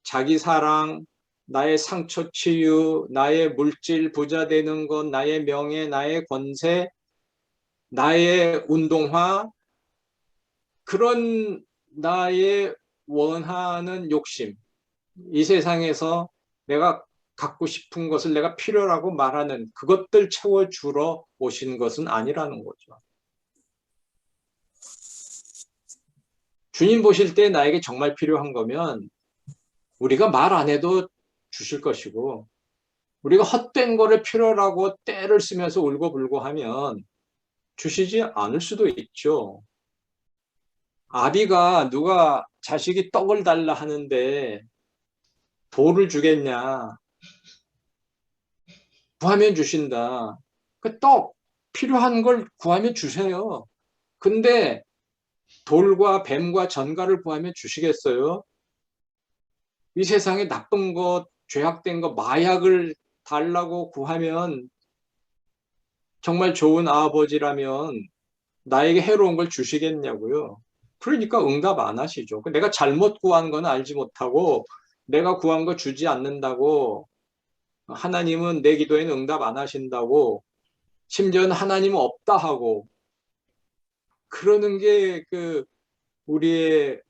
자기사랑, 나의 상처 치유, 나의 물질 부자 되는 것, 나의 명예, 나의 권세, 나의 운동화, 그런 나의 원하는 욕심, 이 세상에서 내가 갖고 싶은 것을 내가 필요라고 말하는 그것들 채워주러 오신 것은 아니라는 거죠. 주님 보실 때 나에게 정말 필요한 거면 우리가 말 안 해도 주실 것이고, 우리가 헛된 거를 필요로 하고 때를 쓰면서 울고불고 하면 주시지 않을 수도 있죠. 아비가 누가 자식이 떡을 달라 하는데 돌을 주겠냐? 구하면 주신다. 그 떡 필요한 걸 구하면 주세요. 근데 돌과 뱀과 전갈을 구하면 주시겠어요? 이 세상에 나쁜 것, 죄악된 것, 마약을 달라고 구하면 정말 좋은 아버지라면 나에게 해로운 걸 주시겠냐고요. 그러니까 응답 안 하시죠. 내가 잘못 구한 건 알지 못하고 내가 구한 거 주지 않는다고 하나님은 내 기도에는 응답 안 하신다고 심지어는 하나님은 없다 하고 그러는 게 우리의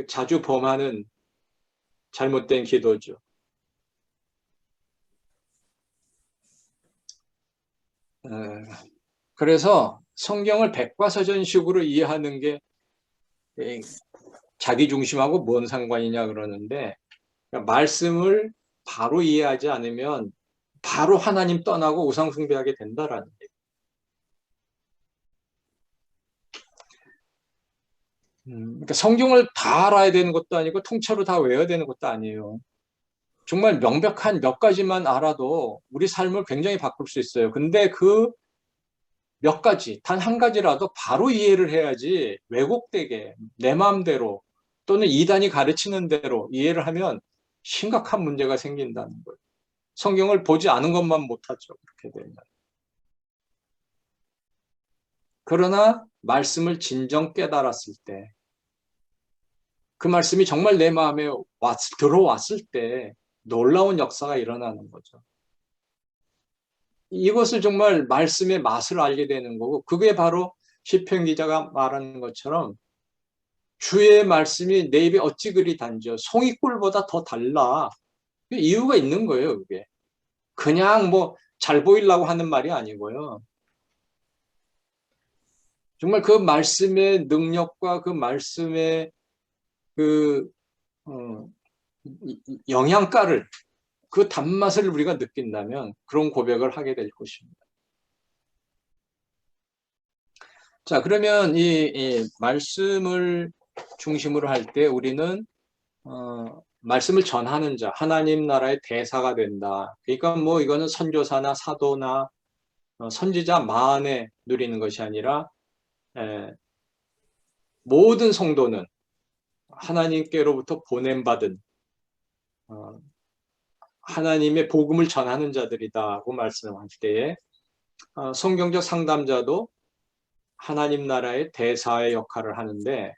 자주 범하는 잘못된 기도죠. 어, 그래서 성경을 백과사전식으로 이해하는 게 자기 중심하고 뭔 상관이냐 그러는데 그러니까 말씀을 바로 이해하지 않으면 바로 하나님 떠나고 우상 숭배하게 된다라는 얘기. 그러니까 성경을 다 알아야 되는 것도 아니고 통째로 다 외워야 되는 것도 아니에요. 정말 명백한 몇 가지만 알아도 우리 삶을 굉장히 바꿀 수 있어요. 근데 그 몇 가지, 단 한 가지라도 바로 이해를 해야지 왜곡되게 내 마음대로 또는 이단이 가르치는 대로 이해를 하면 심각한 문제가 생긴다는 거예요. 성경을 보지 않은 것만 못하죠. 그렇게 되면. 그러나 말씀을 진정 깨달았을 때, 그 말씀이 정말 내 마음에 들어왔을 때 놀라운 역사가 일어나는 거죠. 이것을 정말 말씀의 맛을 알게 되는 거고, 그게 바로 시편 기자가 말하는 것처럼 주의 말씀이 내 입에 어찌 그리 단죠. 송이꿀보다 더 달라. 이유가 있는 거예요, 그게. 그냥 뭐 잘 보이려고 하는 말이 아니고요. 정말 그 말씀의 능력과 그 말씀의 그 어, 영양가를 그 단맛을 우리가 느낀다면 그런 고백을 하게 될 것입니다. 자, 그러면 이 말씀을 중심으로 할 때 우리는 말씀을 전하는 자, 하나님 나라의 대사가 된다. 그러니까 뭐 이거는 선교사나 사도나 선지자만에 누리는 것이 아니라 모든 성도는 하나님께로부터 보냄받은 하나님의 복음을 전하는 자들이다고 말씀할 때에 성경적 상담자도 하나님 나라의 대사의 역할을 하는데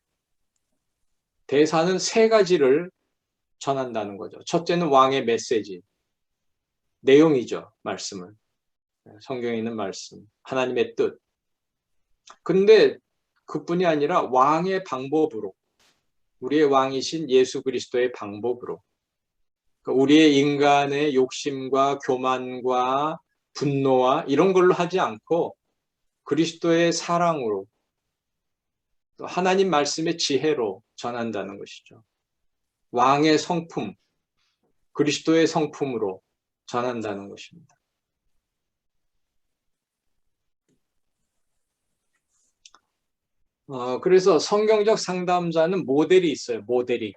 대사는 세 가지를 전한다는 거죠. 첫째는 왕의 메시지, 내용이죠. 말씀을. 성경에 있는 말씀, 하나님의 뜻. 근데 그뿐이 아니라 왕의 방법으로, 우리의 왕이신 예수 그리스도의 방법으로, 우리의 인간의 욕심과 교만과 분노와 이런 걸로 하지 않고 그리스도의 사랑으로 또 하나님 말씀의 지혜로 전한다는 것이죠. 왕의 성품, 그리스도의 성품으로 전한다는 것입니다. 그래서 성경적 상담자는 모델이 있어요. 모델이.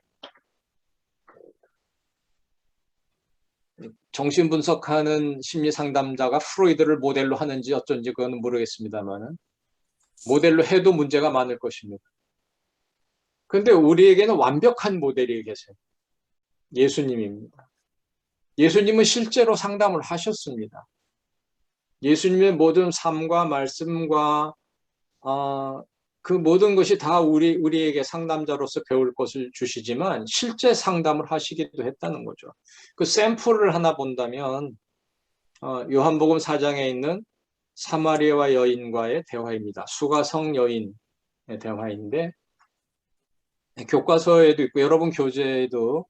정신분석하는 심리상담자가 프로이드를 모델로 하는지 어쩐지 그건 모르겠습니다만 모델로 해도 문제가 많을 것입니다. 그런데 우리에게는 완벽한 모델이 계세요. 예수님입니다. 예수님은 실제로 상담을 하셨습니다. 예수님의 모든 삶과 말씀과 그 모든 것이 다 우리에게 상담자로서 배울 것을 주시지만 실제 상담을 하시기도 했다는 거죠. 그 샘플을 하나 본다면 요한복음 4장에 있는 사마리아와 여인과의 대화입니다. 수가성 여인의 대화인데 교과서에도 있고 여러분 교재에도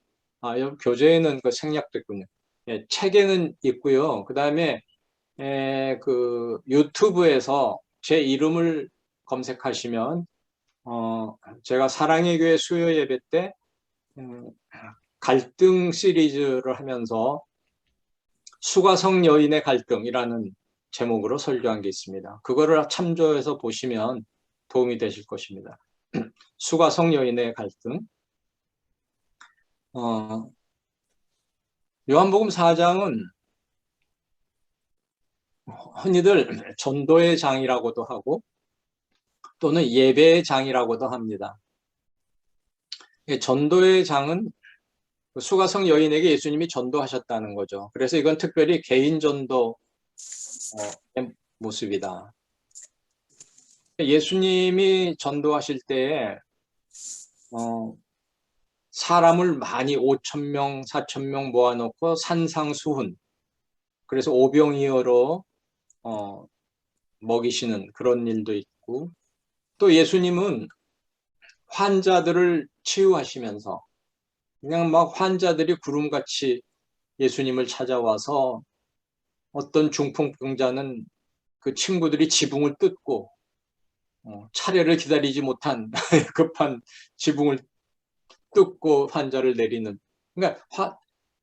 교재에는 그 생략됐군요. 예, 책에는 있고요. 그 다음에 그 유튜브에서 제 이름을 검색하시면 제가 사랑의 교회 수요 예배 때 갈등 시리즈를 하면서 수가성 여인의 갈등이라는 제목으로 설교한 게 있습니다. 그거를 참조해서 보시면 도움이 되실 것입니다. 수가성 여인의 갈등. 요한복음 4장은 흔히들 전도의 장이라고도 하고 또는 예배의 장이라고도 합니다. 전도의 장은 수가성 여인에게 예수님이 전도하셨다는 거죠. 그래서 이건 특별히 개인 전도의 모습이다. 예수님이 전도하실 때에 사람을 많이 5,000명, 4,000명 모아놓고 산상수훈, 그래서 오병이어로 먹이시는 그런 일도 있고, 또 예수님은 환자들을 치유하시면서 그냥 막 환자들이 구름같이 예수님을 찾아와서 어떤 중풍병자는 그 친구들이 지붕을 뜯고 차례를 기다리지 못한 급한 지붕을 뜯고 환자를 내리는, 그러니까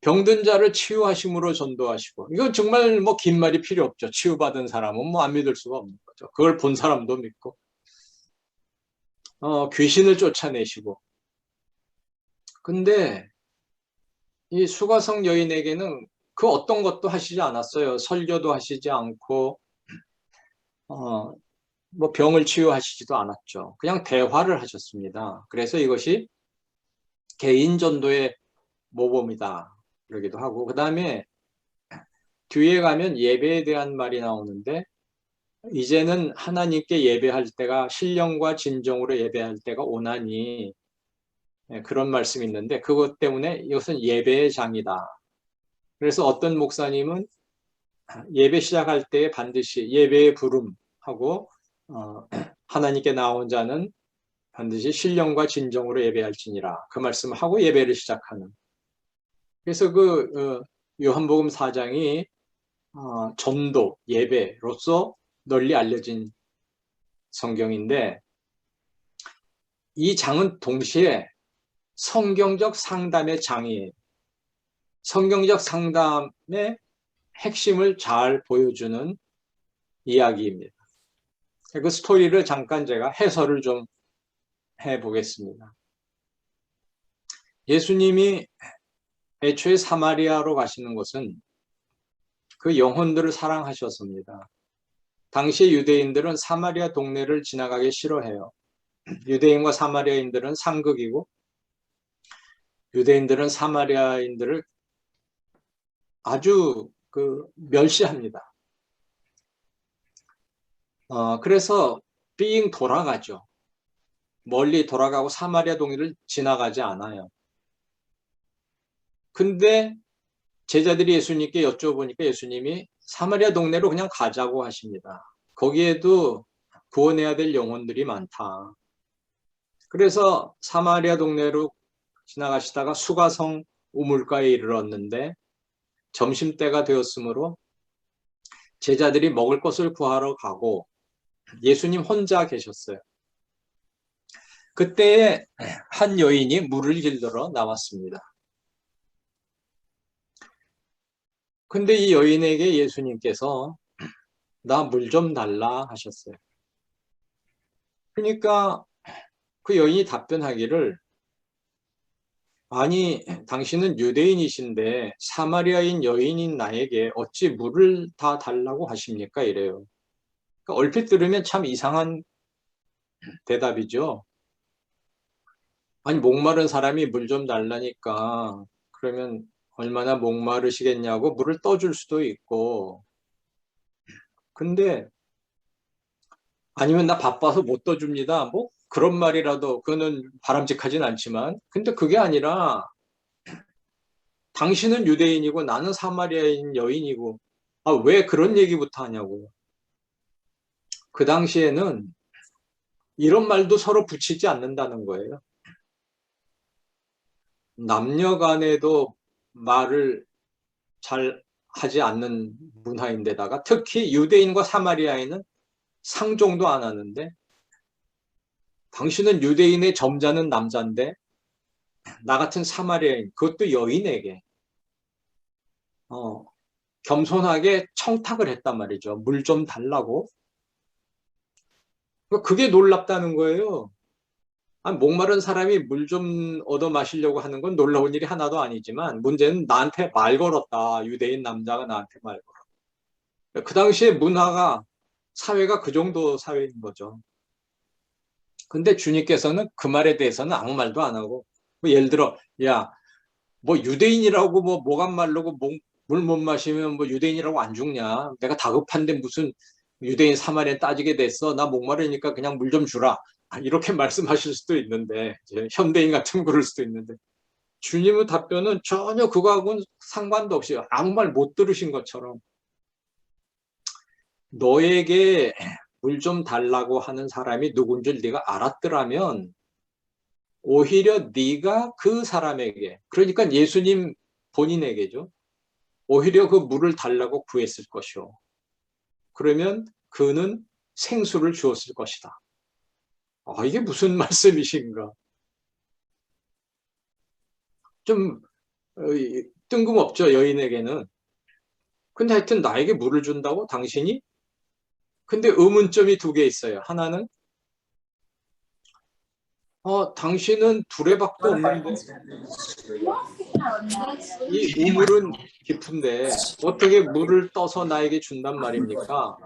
병든 자를 치유하심으로 전도하시고, 이건 정말 뭐 긴 말이 필요 없죠. 치유받은 사람은 뭐 안 믿을 수가 없는 거죠. 그걸 본 사람도 믿고, 귀신을 쫓아내시고. 근데 이 수가성 여인에게는 그 어떤 것도 하시지 않았어요. 설교도 하시지 않고, 뭐 병을 치유하시지도 않았죠. 그냥 대화를 하셨습니다. 그래서 이것이 개인 전도의 모범이다 그러기도 하고, 그 다음에 뒤에 가면 예배에 대한 말이 나오는데, 이제는 하나님께 예배할 때가, 신령과 진정으로 예배할 때가 오나니, 그런 말씀이 있는데, 그것 때문에 이것은 예배의 장이다. 그래서 어떤 목사님은 예배 시작할 때 반드시 예배의 부름하고 하나님께 나온 자는 반드시 신령과 진정으로 예배할지니라, 그 말씀을 하고 예배를 시작하는. 그래서 요한복음 4장이 전도, 예배로서 널리 알려진 성경인데, 이 장은 동시에 성경적 상담의 장이에요. 성경적 상담의 핵심을 잘 보여주는 이야기입니다. 그 스토리를 잠깐 제가 해설을 좀 해보겠습니다. 예수님이 애초에 사마리아로 가시는 것은 그 영혼들을 사랑하셨습니다. 당시 유대인들은 사마리아 동네를 지나가기 싫어해요. 유대인과 사마리아인들은 상극이고, 유대인들은 사마리아인들을 아주 멸시합니다. 그래서 삥 돌아가죠. 멀리 돌아가고 사마리아 동네를 지나가지 않아요. 근데 제자들이 예수님께 여쭤보니까 예수님이 사마리아 동네로 그냥 가자고 하십니다. 거기에도 구원해야 될 영혼들이 많다. 그래서 사마리아 동네로 지나가시다가 수가성 우물가에 이르렀는데, 점심때가 되었으므로 제자들이 먹을 것을 구하러 가고 예수님 혼자 계셨어요. 그때에 한 여인이 물을 길들어 나왔습니다. 근데 이 여인에게 예수님께서 나 물 좀 달라 하셨어요. 그러니까 그 여인이 답변하기를, 아니 당신은 유대인이신데 사마리아인 여인인 나에게 어찌 물을 다 달라고 하십니까? 이래요. 그러니까 얼핏 들으면 참 이상한 대답이죠. 아니 목마른 사람이 물 좀 달라니까 그러면 얼마나 목마르시겠냐고 물을 떠줄 수도 있고, 근데 아니면 나 바빠서 못 떠줍니다, 뭐 그런 말이라도 그거는 바람직하진 않지만, 근데 그게 아니라 당신은 유대인이고 나는 사마리아인 여인이고 왜 그런 얘기부터 하냐고. 그 당시에는 이런 말도 서로 붙이지 않는다는 거예요. 남녀 간에도 말을 잘 하지 않는 문화인데다가 특히 유대인과 사마리아인은 상종도 안 하는데, 당신은 유대인의 점잖은 남자인데 나 같은 사마리아인, 그것도 여인에게 겸손하게 청탁을 했단 말이죠. 물 좀 달라고. 그게 놀랍다는 거예요. 아니, 목마른 사람이 물 좀 얻어 마시려고 하는 건 놀라운 일이 하나도 아니지만 문제는 나한테 말 걸었다. 유대인 남자가 나한테 말 걸었다. 그 당시에 문화가 사회가 그 정도 사회인 거죠. 근데 주님께서는 그 말에 대해서는 아무 말도 안 하고 뭐 예를 들어 야, 뭐 유대인이라고 뭐 모간 말르고 물 못 마시면 뭐 유대인이라고 안 죽냐? 내가 다급한데 무슨 유대인 사마리아 따지게 됐어? 나 목마르니까 그냥 물 좀 주라. 이렇게 말씀하실 수도 있는데 이제 현대인 같으면 그럴 수도 있는데 주님의 답변은 전혀 그거하고는 상관도 없이 아무 말 못 들으신 것처럼 너에게 물 좀 달라고 하는 사람이 누군 줄 네가 알았더라면 오히려 네가 그 사람에게 그러니까 예수님 본인에게죠. 오히려 그 물을 달라고 구했을 것이요. 그러면 그는 생수를 주었을 것이다. 이게 무슨 말씀이신가? 좀 뜬금없죠, 여인에게는. 근데 하여튼 나에게 물을 준다고 당신이? 근데 의문점이 두 개 있어요. 하나는 당신은 두레박도 없는데 이 우물은 깊은데 어떻게 물을 떠서 나에게 준단 말입니까?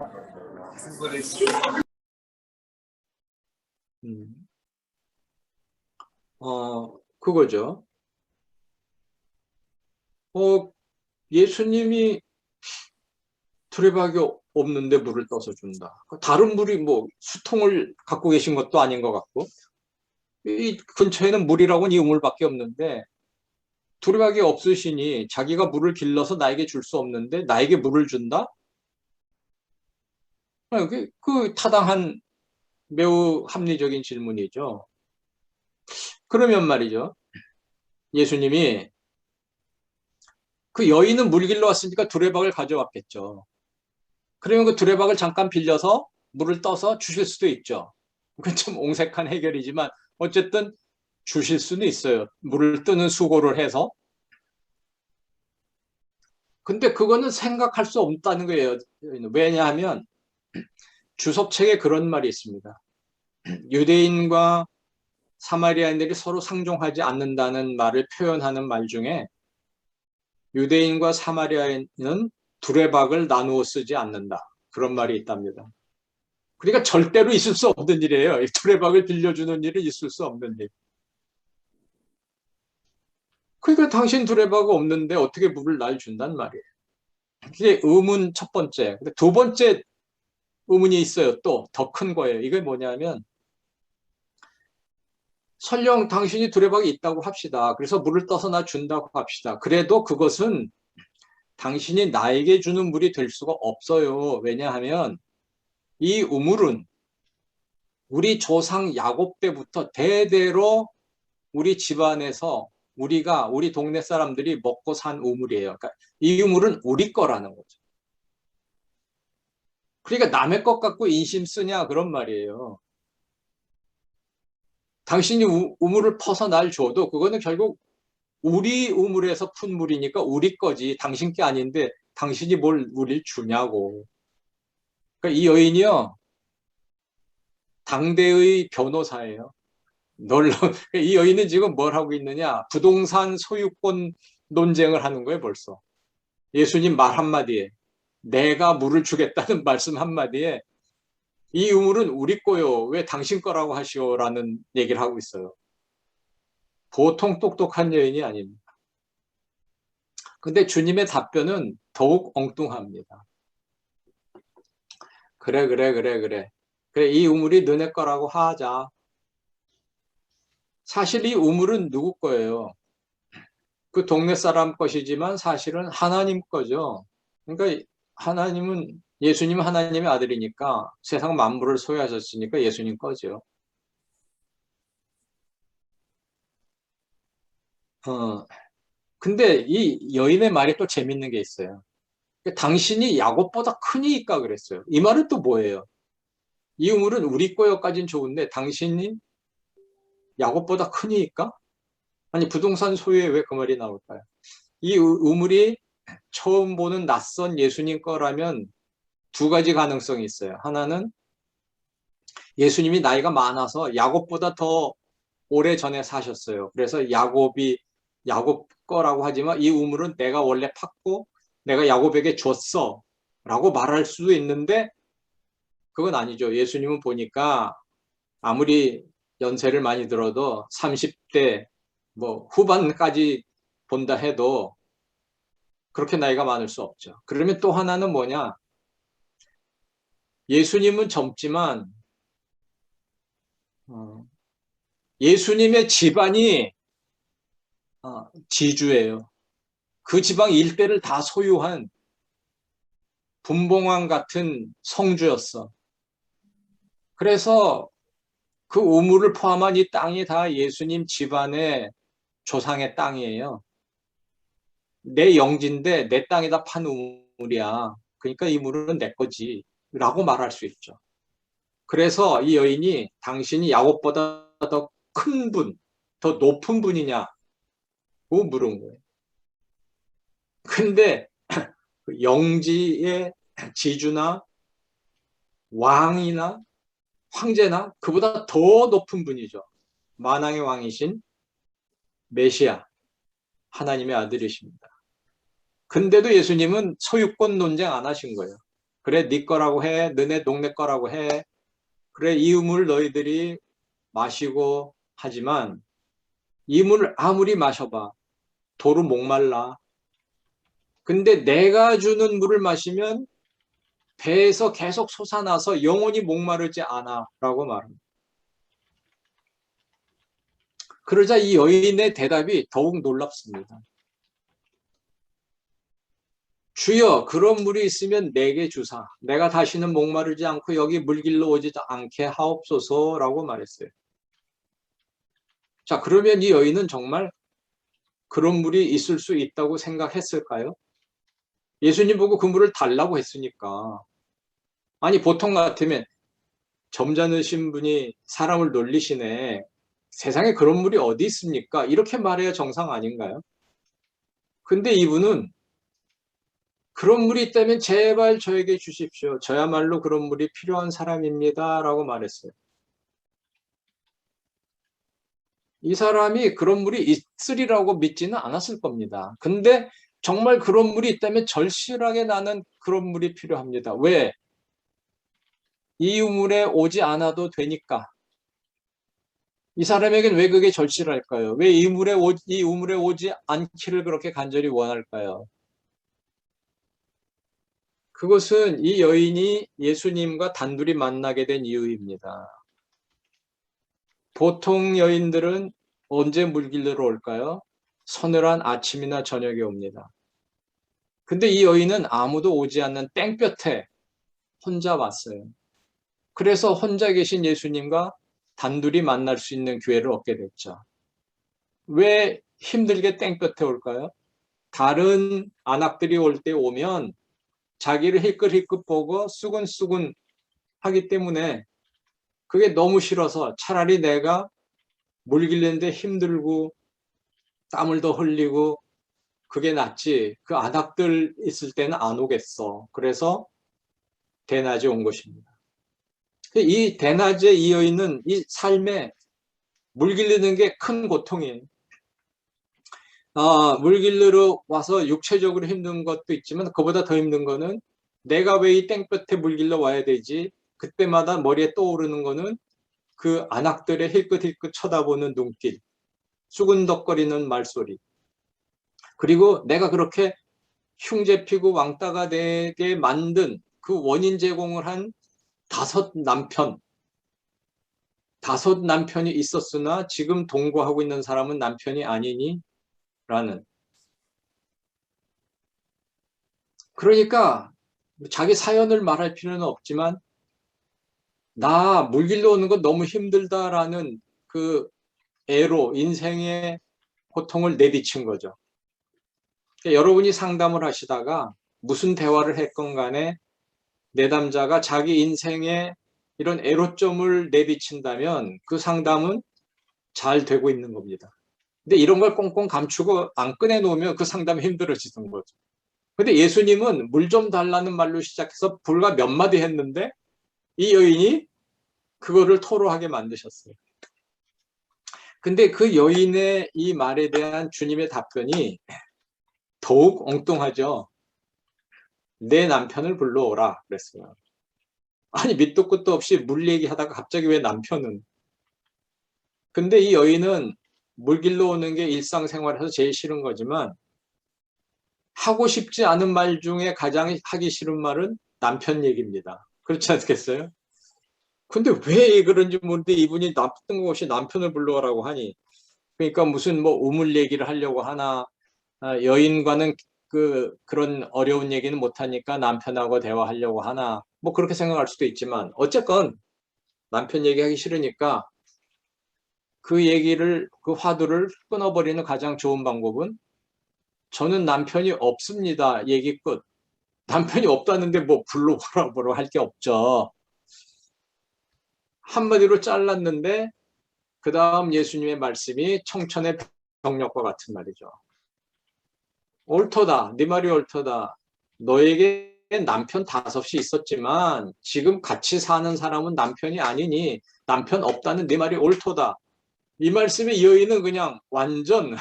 음, 그거죠. 예수님이 두레박이 없는데 물을 떠서 준다. 다른 물이 뭐 수통을 갖고 계신 것도 아닌 것 같고 이 근처에는 물이라고는 이 우물밖에 없는데 두레박이 없으시니 자기가 물을 길러서 나에게 줄 수 없는데 나에게 물을 준다? 그 타당한 매우 합리적인 질문이죠. 그러면 말이죠. 예수님이 그 여인은 물 길러 왔으니까 두레박을 가져왔겠죠. 그러면 그 두레박을 잠깐 빌려서 물을 떠서 주실 수도 있죠. 그건 좀 옹색한 해결이지만 어쨌든 주실 수는 있어요. 물을 뜨는 수고를 해서. 근데 그거는 생각할 수 없다는 거예요. 왜냐하면 주석책에 그런 말이 있습니다. 유대인과 사마리아인들이 서로 상종하지 않는다는 말을 표현하는 말 중에 유대인과 사마리아인은 두레박을 나누어 쓰지 않는다. 그런 말이 있답니다. 그러니까 절대로 있을 수 없는 일이에요. 두레박을 빌려주는 일은 있을 수 없는 일. 그러니까 당신 두레박 없는데 어떻게 물을 날 준단 말이에요. 이게 의문 첫 번째. 근데 두 번째 의문이 있어요. 또 더 큰 거예요. 이게 뭐냐면 설령 당신이 두레박이 있다고 합시다. 그래서 물을 떠서 나 준다고 합시다. 그래도 그것은 당신이 나에게 주는 물이 될 수가 없어요. 왜냐하면 이 우물은 우리 조상 야곱 때부터 대대로 우리 집안에서 우리 동네 사람들이 먹고 산 우물이에요. 그러니까 이 우물은 우리 거라는 거죠. 그러니까 남의 것 갖고 인심 쓰냐 그런 말이에요. 당신이 우물을 퍼서 날 줘도 그거는 결국 우리 우물에서 푼 물이니까 우리 거지 당신 게 아닌데 당신이 뭘 우리를 주냐고. 그러니까 이 여인이요 당대의 변호사예요. 놀라. 이 여인은 지금 뭘 하고 있느냐? 부동산 소유권 논쟁을 하는 거예요 벌써. 예수님 말 한마디에 내가 물을 주겠다는 말씀 한마디에 이 우물은 우리 거요. 왜 당신 거라고 하시오라는 얘기를 하고 있어요. 보통 똑똑한 여인이 아닙니다. 근데 주님의 답변은 더욱 엉뚱합니다. 그래. 그래, 이 우물이 너네 거라고 하자. 사실 이 우물은 누구 거예요? 그 동네 사람 것이지만 사실은 하나님 거죠. 그러니까 예수님은 하나님의 아들이니까 세상 만물을 소유하셨으니까 예수님 거죠. 어, 근데 이 여인의 말이 또 재밌는 게 있어요. 당신이 야곱보다 크니까 그랬어요. 이 말은 또 뭐예요? 이 우물은 우리 거여까진 좋은데 당신이 야곱보다 크니까? 아니, 부동산 소유에 왜 그 말이 나올까요? 이 우물이 처음 보는 낯선 예수님 거라면 두 가지 가능성이 있어요. 하나는 예수님이 나이가 많아서 야곱보다 더 오래 전에 사셨어요. 그래서 야곱 거라고 하지만 이 우물은 내가 원래 팠고 내가 야곱에게 줬어 라고 말할 수도 있는데 그건 아니죠. 예수님은 보니까 아무리 연세를 많이 들어도 30대 뭐 후반까지 본다 해도 그렇게 나이가 많을 수 없죠. 그러면 또 하나는 뭐냐? 예수님은 젊지만 예수님의 집안이 지주예요. 그 지방 일대를 다 소유한 분봉왕 같은 성주였어. 그래서 그 우물을 포함한 이 땅이 다 예수님 집안의 조상의 땅이에요. 내 영지인데 내 땅에다 판 우물이야. 그러니까 이 물은 내 거지. 라고 말할 수 있죠. 그래서 이 여인이 당신이 야곱보다 더 큰 분, 더 높은 분이냐고 물은 거예요. 근데 영지의 지주나 왕이나 황제나 그보다 더 높은 분이죠. 만왕의 왕이신 메시아, 하나님의 아들이십니다. 근데도 예수님은 소유권 논쟁 안 하신 거예요. 그래, 네 거라고 해. 너네 동네 거라고 해. 그래, 이 우물 너희들이 마시고 하지만 이 물을 아무리 마셔봐. 도로 목말라. 근데 내가 주는 물을 마시면 배에서 계속 솟아나서 영원히 목마르지 않아. 라고 말합니다. 그러자 이 여인의 대답이 더욱 놀랍습니다. 주여, 그런 물이 있으면 내게 주사. 내가 다시는 목마르지 않고 여기 물길로 오지 않게 하옵소서라고 말했어요. 자, 그러면 이 여인은 정말 그런 물이 있을 수 있다고 생각했을까요? 예수님 보고 그 물을 달라고 했으니까. 아니, 보통 같으면 점잖으신 분이 사람을 놀리시네. 세상에 그런 물이 어디 있습니까? 이렇게 말해야 정상 아닌가요? 근데 이분은 그런 물이 있다면 제발 저에게 주십시오. 저야말로 그런 물이 필요한 사람입니다. 라고 말했어요. 이 사람이 그런 물이 있으리라고 믿지는 않았을 겁니다. 근데 정말 그런 물이 있다면 절실하게 나는 그런 물이 필요합니다. 왜? 이 우물에 오지 않아도 되니까. 이 사람에겐 왜 그게 절실할까요? 왜 이 우물에 오지 않기를 그렇게 간절히 원할까요? 그것은 이 여인이 예수님과 단둘이 만나게 된 이유입니다. 보통 여인들은 언제 물길로 올까요? 서늘한 아침이나 저녁에 옵니다. 근데 이 여인은 아무도 오지 않는 땡볕에 혼자 왔어요. 그래서 혼자 계신 예수님과 단둘이 만날 수 있는 기회를 얻게 됐죠. 왜 힘들게 땡볕에 올까요? 다른 안악들이 올 때 오면 자기를 힐끗힐끗 보고 수근수근 하기 때문에 그게 너무 싫어서 차라리 내가 물 길는데 힘들고 땀을 더 흘리고 그게 낫지. 그 안악들 있을 때는 안 오겠어. 그래서 대낮에 온 것입니다. 이 대낮에 이 여인은 이 삶에 물 길르는 게 큰 고통이에요. 물 길르러 와서 육체적으로 힘든 것도 있지만 그보다 더 힘든 거는 내가 왜 이 땡볕에 물 길러 와야 되지? 그때마다 머리에 떠오르는 거는 그 안악들의 힐끗힐끗 쳐다보는 눈길, 수근덕거리는 말소리. 그리고 내가 그렇게 흉제 피고 왕따가 되게 만든 그 원인 제공을 한 다섯 남편이 있었으나 지금 동거하고 있는 사람은 남편이 아니니? 라는. 그러니까 자기 사연을 말할 필요는 없지만 나 물길로 오는 건 너무 힘들다라는 그 애로 인생의 고통을 내비친 거죠. 그러니까 여러분이 상담을 하시다가 무슨 대화를 했건 간에 내담자가 자기 인생에 이런 애로점을 내비친다면 그 상담은 잘 되고 있는 겁니다. 근데 이런 걸 꽁꽁 감추고 안 꺼내놓으면 그 상담이 힘들어지는 거죠. 근데 예수님은 물 좀 달라는 말로 시작해서 불과 몇 마디 했는데 이 여인이 그거를 토로하게 만드셨어요. 근데 그 여인의 이 말에 대한 주님의 답변이 더욱 엉뚱하죠. 내 남편을 불러오라 그랬어요. 아니 밑도 끝도 없이 물 얘기하다가 갑자기 왜 남편은. 근데 이 여인은 물 길러 오는 게 일상생활에서 제일 싫은 거지만 하고 싶지 않은 말 중에 가장 하기 싫은 말은 남편 얘기입니다. 그렇지 않겠어요? 근데 왜 그런지 모르는데 이분이 나쁜 것이 남편을 불러오라고 하니, 그러니까 무슨 뭐 우물 얘기를 하려고 하나, 여인과는 그런 어려운 얘기는 못하니까 남편하고 대화하려고 하나, 뭐 그렇게 생각할 수도 있지만 어쨌건 남편 얘기하기 싫으니까 그 화두를 끊어버리는 가장 좋은 방법은 저는 남편이 없습니다. 얘기 끝. 남편이 없다는데 뭐 불러보라고 할 게 없죠. 한마디로 잘랐는데 그 다음 예수님의 말씀이 청천의 병력과 같은 말이죠. 옳도다. 네 말이 옳도다. 너에게 남편 5이 있었지만 지금 같이 사는 사람은 남편이 아니니 남편 없다는 네 말이 옳도다. 이 말씀에 이 여인은 그냥 완전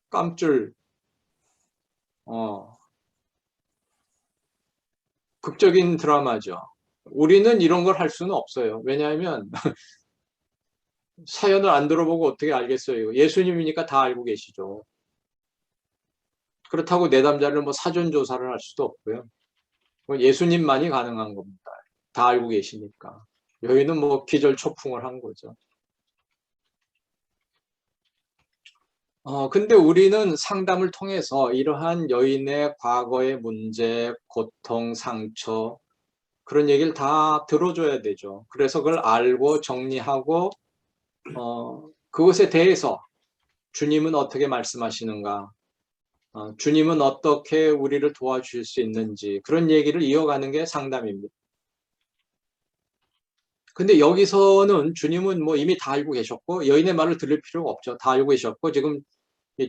깜줄, 어, 극적인 드라마죠. 우리는 이런 걸 할 수는 없어요. 왜냐하면 사연을 안 들어보고 어떻게 알겠어요. 예수님이니까 다 알고 계시죠. 그렇다고 내담자를 뭐 사전 조사를 할 수도 없고요. 예수님만이 가능한 겁니다. 다 알고 계시니까. 여기는 뭐 기절초풍을 한 거죠. 근데 우리는 상담을 통해서 이러한 여인의 과거의 문제, 고통, 상처, 그런 얘기를 다 들어줘야 되죠. 그래서 그걸 알고 정리하고, 그것에 대해서 주님은 어떻게 말씀하시는가, 주님은 어떻게 우리를 도와주실 수 있는지, 그런 얘기를 이어가는 게 상담입니다. 근데 여기서는 주님은 뭐 이미 다 알고 계셨고, 여인의 말을 들을 필요가 없죠. 다 알고 계셨고, 지금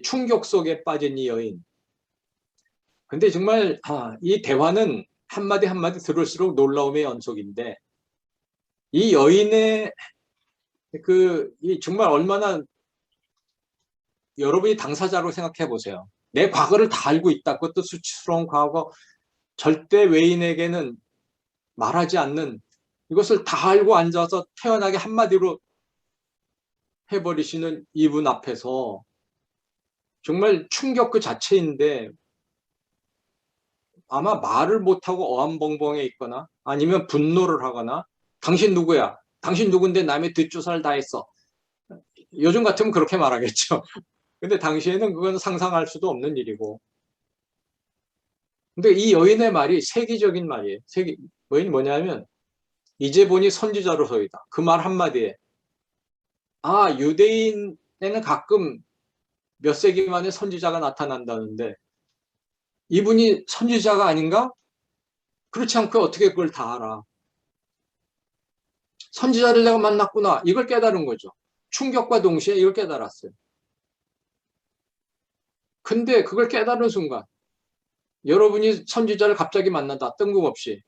충격 속에 빠진 이 여인. 근데 정말, 이 대화는 한마디 한마디 들을수록 놀라움의 연속인데, 이 여인의 이 정말 얼마나 여러분이 당사자로 생각해 보세요. 내 과거를 다 알고 있다. 그것도 수치스러운 과거, 절대 외인에게는 말하지 않는 이것을 다 알고 앉아서 태연하게 한마디로 해버리시는 이분 앞에서 정말 충격 그 자체인데 아마 말을 못하고 어안벙벙해 있거나 아니면 분노를 하거나 당신 누구야? 당신 누군데 남의 뒷조사를 다 했어. 요즘 같으면 그렇게 말하겠죠. 근데 당시에는 그건 상상할 수도 없는 일이고. 근데 이 여인의 말이 세기적인 말이에요. 뭐냐면 이제 보니 선지자로서이다. 그 말 한마디에 유대인에는 가끔 몇 세기 만에 선지자가 나타난다는데 이분이 선지자가 아닌가? 그렇지 않고 어떻게 그걸 다 알아? 선지자를 내가 만났구나. 이걸 깨달은 거죠. 충격과 동시에 이걸 깨달았어요. 근데 그걸 깨달은 순간 여러분이 선지자를 갑자기 만난다. 뜬금없이.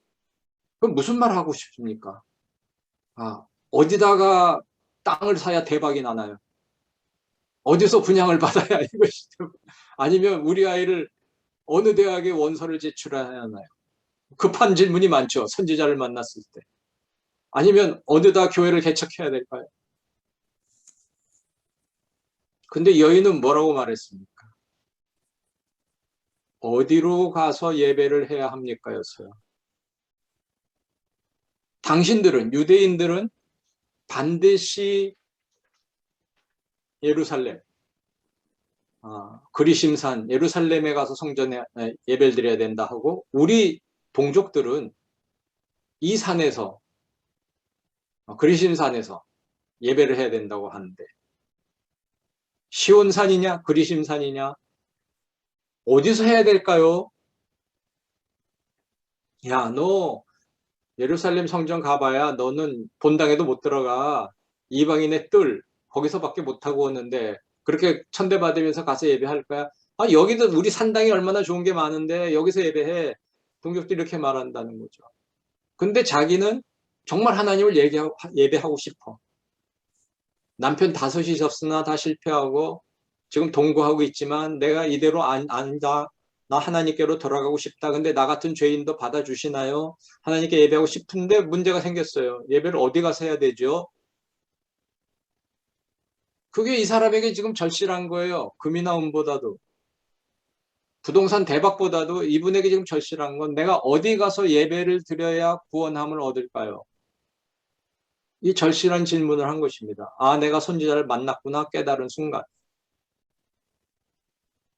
그럼 무슨 말 하고 싶습니까? 어디다가 땅을 사야 대박이 나나요? 어디서 분양을 받아야 이것이 아니면 우리 아이를 어느 대학에 원서를 제출해야 하나요? 급한 질문이 많죠. 선지자를 만났을 때. 아니면 어디다 교회를 개척해야 될까요? 근데 여인은 뭐라고 말했습니까? 어디로 가서 예배를 해야 합니까? 였어요. 당신들은, 유대인들은 반드시 예루살렘, 그리심산, 예루살렘에 가서 성전에 예배를 드려야 된다 하고, 우리 동족들은 이 산에서, 그리심산에서 예배를 해야 된다고 하는데, 시온산이냐, 그리심산이냐, 어디서 해야 될까요? 야, 너 예루살렘 성전 가봐야 너는 본당에도 못 들어가. 이방인의 뜰, 거기서밖에 못하고 오는데 그렇게 천대받으면서 가서 예배할 거야? 아, 여기도 우리 산당이 얼마나 좋은 게 많은데 여기서 예배해. 동족들이 이렇게 말한다는 거죠. 근데 자기는 정말 하나님을 예배하고 싶어. 남편 다섯이셨으나 다 실패하고 지금 동거하고 있지만 내가 이대로 아니다. 나 하나님께로 돌아가고 싶다. 근데 나 같은 죄인도 받아주시나요? 하나님께 예배하고 싶은데 문제가 생겼어요. 예배를 어디 가서 해야 되죠? 그게 이 사람에게 지금 절실한 거예요. 금이나 은보다도. 부동산 대박보다도 이분에게 지금 절실한 건 내가 어디 가서 예배를 드려야 구원함을 얻을까요? 이 절실한 질문을 한 것입니다. 아, 내가 선지자를 만났구나 깨달은 순간.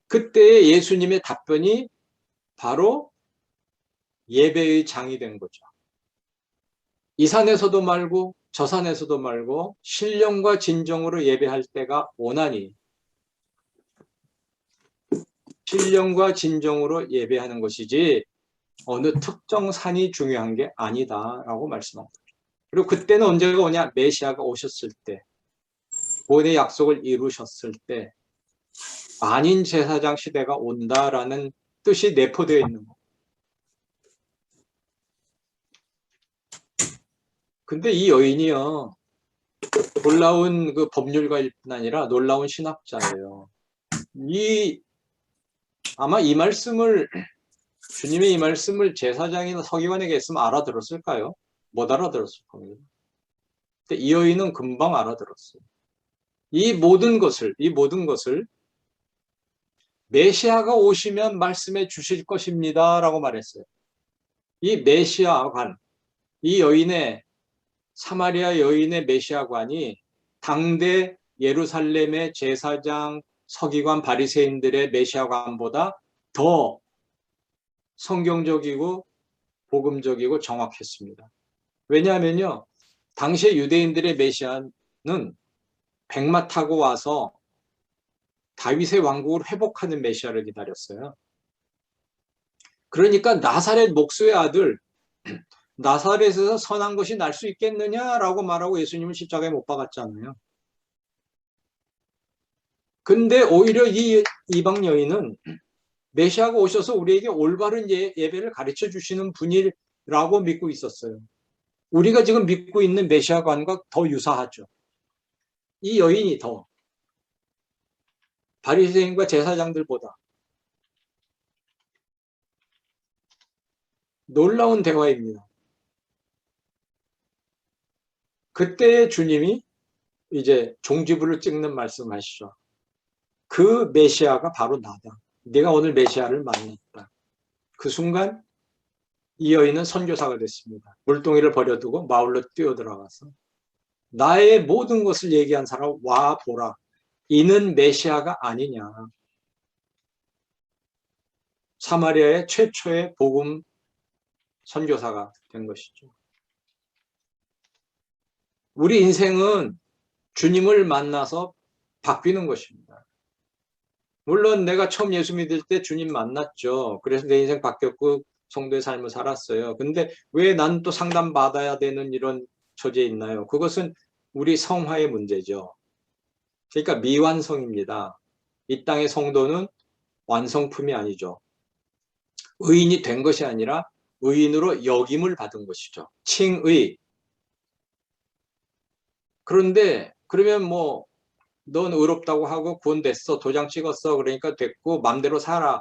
그때 예수님의 답변이 바로 예배의 장이 된 거죠. 이 산에서도 말고 저 산에서도 말고 신령과 진정으로 예배할 때가 오나니 신령과 진정으로 예배하는 것이지 어느 특정 산이 중요한 게 아니다라고 말씀합니다. 그리고 그때는 언제가 오냐? 메시아가 오셨을 때, 구원의 약속을 이루셨을 때 만인 제사장 시대가 온다라는 뜻이 내포되어 있는 거. 근데 이 여인이요, 놀라운 그 법률가일 뿐 아니라 놀라운 신학자예요. 아마 이 말씀을, 주님의 이 말씀을 제사장이나 서기관에게 했으면 알아들었을까요? 못 알아들었을 겁니다. 근데 이 여인은 금방 알아들었어요. 이 모든 것을 메시아가 오시면 말씀해 주실 것입니다. 라고 말했어요. 이 메시아관, 이 여인의, 사마리아 여인의 메시아관이 당대 예루살렘의 제사장, 서기관, 바리새인들의 메시아관보다 더 성경적이고 복음적이고 정확했습니다. 왜냐하면요, 당시의 유대인들의 메시아는 백마 타고 와서 다윗의 왕국을 회복하는 메시아를 기다렸어요. 그러니까 나사렛 목수의 아들, 나사렛에서 선한 것이 날 수 있겠느냐라고 말하고 예수님을 십자가에 못 박았잖아요. 근데 오히려 이 이방 여인은 메시아가 오셔서 우리에게 올바른 예배를 가르쳐 주시는 분이라고 믿고 있었어요. 우리가 지금 믿고 있는 메시아관과 더 유사하죠. 이 여인이 더 바리새인과 제사장들보다 놀라운 대화입니다. 그때 주님이 이제 종지부를 찍는 말씀하시죠. 그 메시아가 바로 나다. 네가 오늘 메시아를 만났다. 그 순간 이 여인은 선교사가 됐습니다. 물동이를 버려두고 마을로 뛰어들어가서 나의 모든 것을 얘기한 사람 와 보라. 이는 메시아가 아니냐. 사마리아의 최초의 복음 선교사가 된 것이죠. 우리 인생은 주님을 만나서 바뀌는 것입니다. 물론 내가 처음 예수 믿을 때 주님 만났죠. 그래서 내 인생 바뀌었고 성도의 삶을 살았어요. 근데 왜 난 또 상담받아야 되는 이런 처지에 있나요? 그것은 우리 성화의 문제죠. 그러니까 미완성입니다. 이 땅의 성도는 완성품이 아니죠. 의인이 된 것이 아니라 의인으로 역임을 받은 것이죠. 칭의. 그런데 그러면 뭐 넌 의롭다고 하고 구원됐어. 도장 찍었어. 그러니까 됐고 맘대로 살아.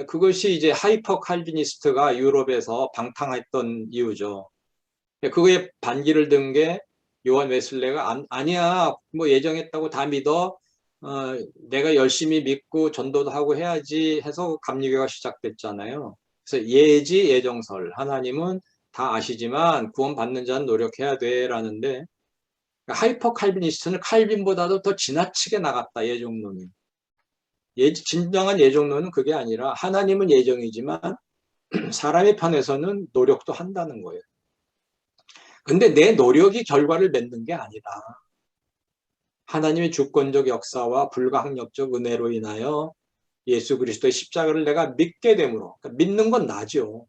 그것이 이제 하이퍼 칼비니스트가 유럽에서 방탕했던 이유죠. 그거에 반기를 든 게 요한 웨슬레가 아니야. 뭐 예정했다고 다 믿어. 내가 열심히 믿고 전도도 하고 해야지 해서 감리교가 시작됐잖아요. 그래서 예지 예정설. 하나님은 다 아시지만 구원받는 자는 노력해야 돼. 라는데 하이퍼 칼비니스트는 칼빈보다도 더 지나치게 나갔다. 예정론이. 진정한 예정론은 그게 아니라 하나님은 예정이지만 사람의 편에서는 노력도 한다는 거예요. 근데 내 노력이 결과를 맺는 게 아니다. 하나님의 주권적 역사와 불가항력적 은혜로 인하여 예수 그리스도의 십자가를 내가 믿게 됨으로, 그러니까 믿는 건 나죠.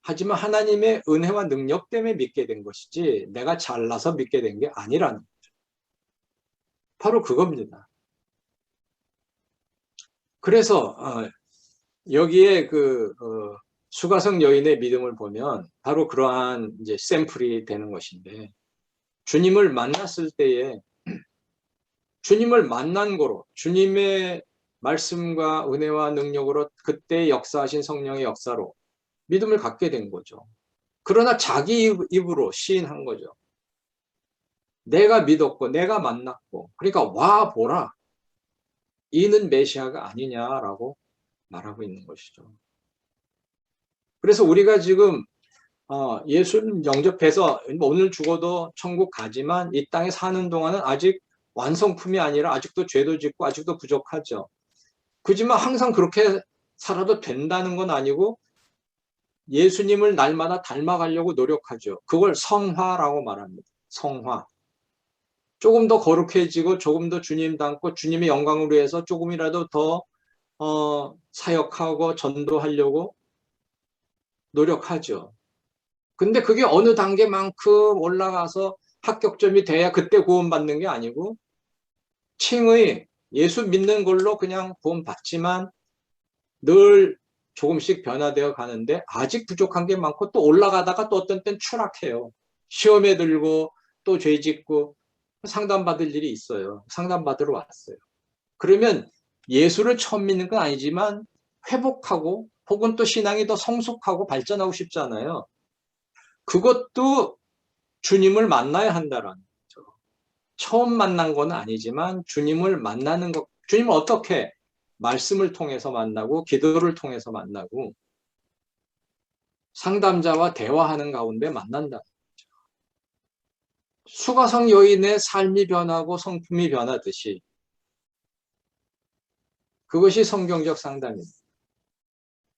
하지만 하나님의 은혜와 능력 때문에 믿게 된 것이지 내가 잘나서 믿게 된 게 아니라는 거죠. 바로 그겁니다. 그래서 여기에 수가성 여인의 믿음을 보면 바로 그러한 이제 샘플이 되는 것인데, 주님을 만났을 때에 주님을 만난 거로, 주님의 말씀과 은혜와 능력으로 그때 역사하신 성령의 역사로 믿음을 갖게 된 거죠. 그러나 자기 입으로 시인한 거죠. 내가 믿었고 내가 만났고, 그러니까 와 보라, 이는 메시아가 아니냐라고 말하고 있는 것이죠. 그래서 우리가 지금 예수 영접해서 오늘 죽어도 천국 가지만 이 땅에 사는 동안은 아직 완성품이 아니라 아직도 죄도 짓고 아직도 부족하죠. 그지만 항상 그렇게 살아도 된다는 건 아니고 예수님을 날마다 닮아가려고 노력하죠. 그걸 성화라고 말합니다. 성화. 조금 더 거룩해지고 조금 더 주님 닮고 주님의 영광을 위해서 조금이라도 더 사역하고 전도하려고 노력하죠. 근데 그게 어느 단계만큼 올라가서 합격점이 돼야 그때 구원받는 게 아니고 칭의 예수 믿는 걸로 그냥 구원받지만 늘 조금씩 변화되어 가는데 아직 부족한 게 많고 또 올라가다가 또 어떤 땐 추락해요. 시험에 들고 또 죄 짓고 상담받을 일이 있어요. 상담받으러 왔어요. 그러면 예수를 처음 믿는 건 아니지만 회복하고 혹은 또 신앙이 더 성숙하고 발전하고 싶잖아요. 그것도 주님을 만나야 한다라는 거죠. 처음 만난 건 아니지만 주님을 만나는 것, 주님을 어떻게? 말씀을 통해서 만나고 기도를 통해서 만나고 상담자와 대화하는 가운데 만난다. 수가성 여인의 삶이 변하고 성품이 변하듯이 그것이 성경적 상담입니다.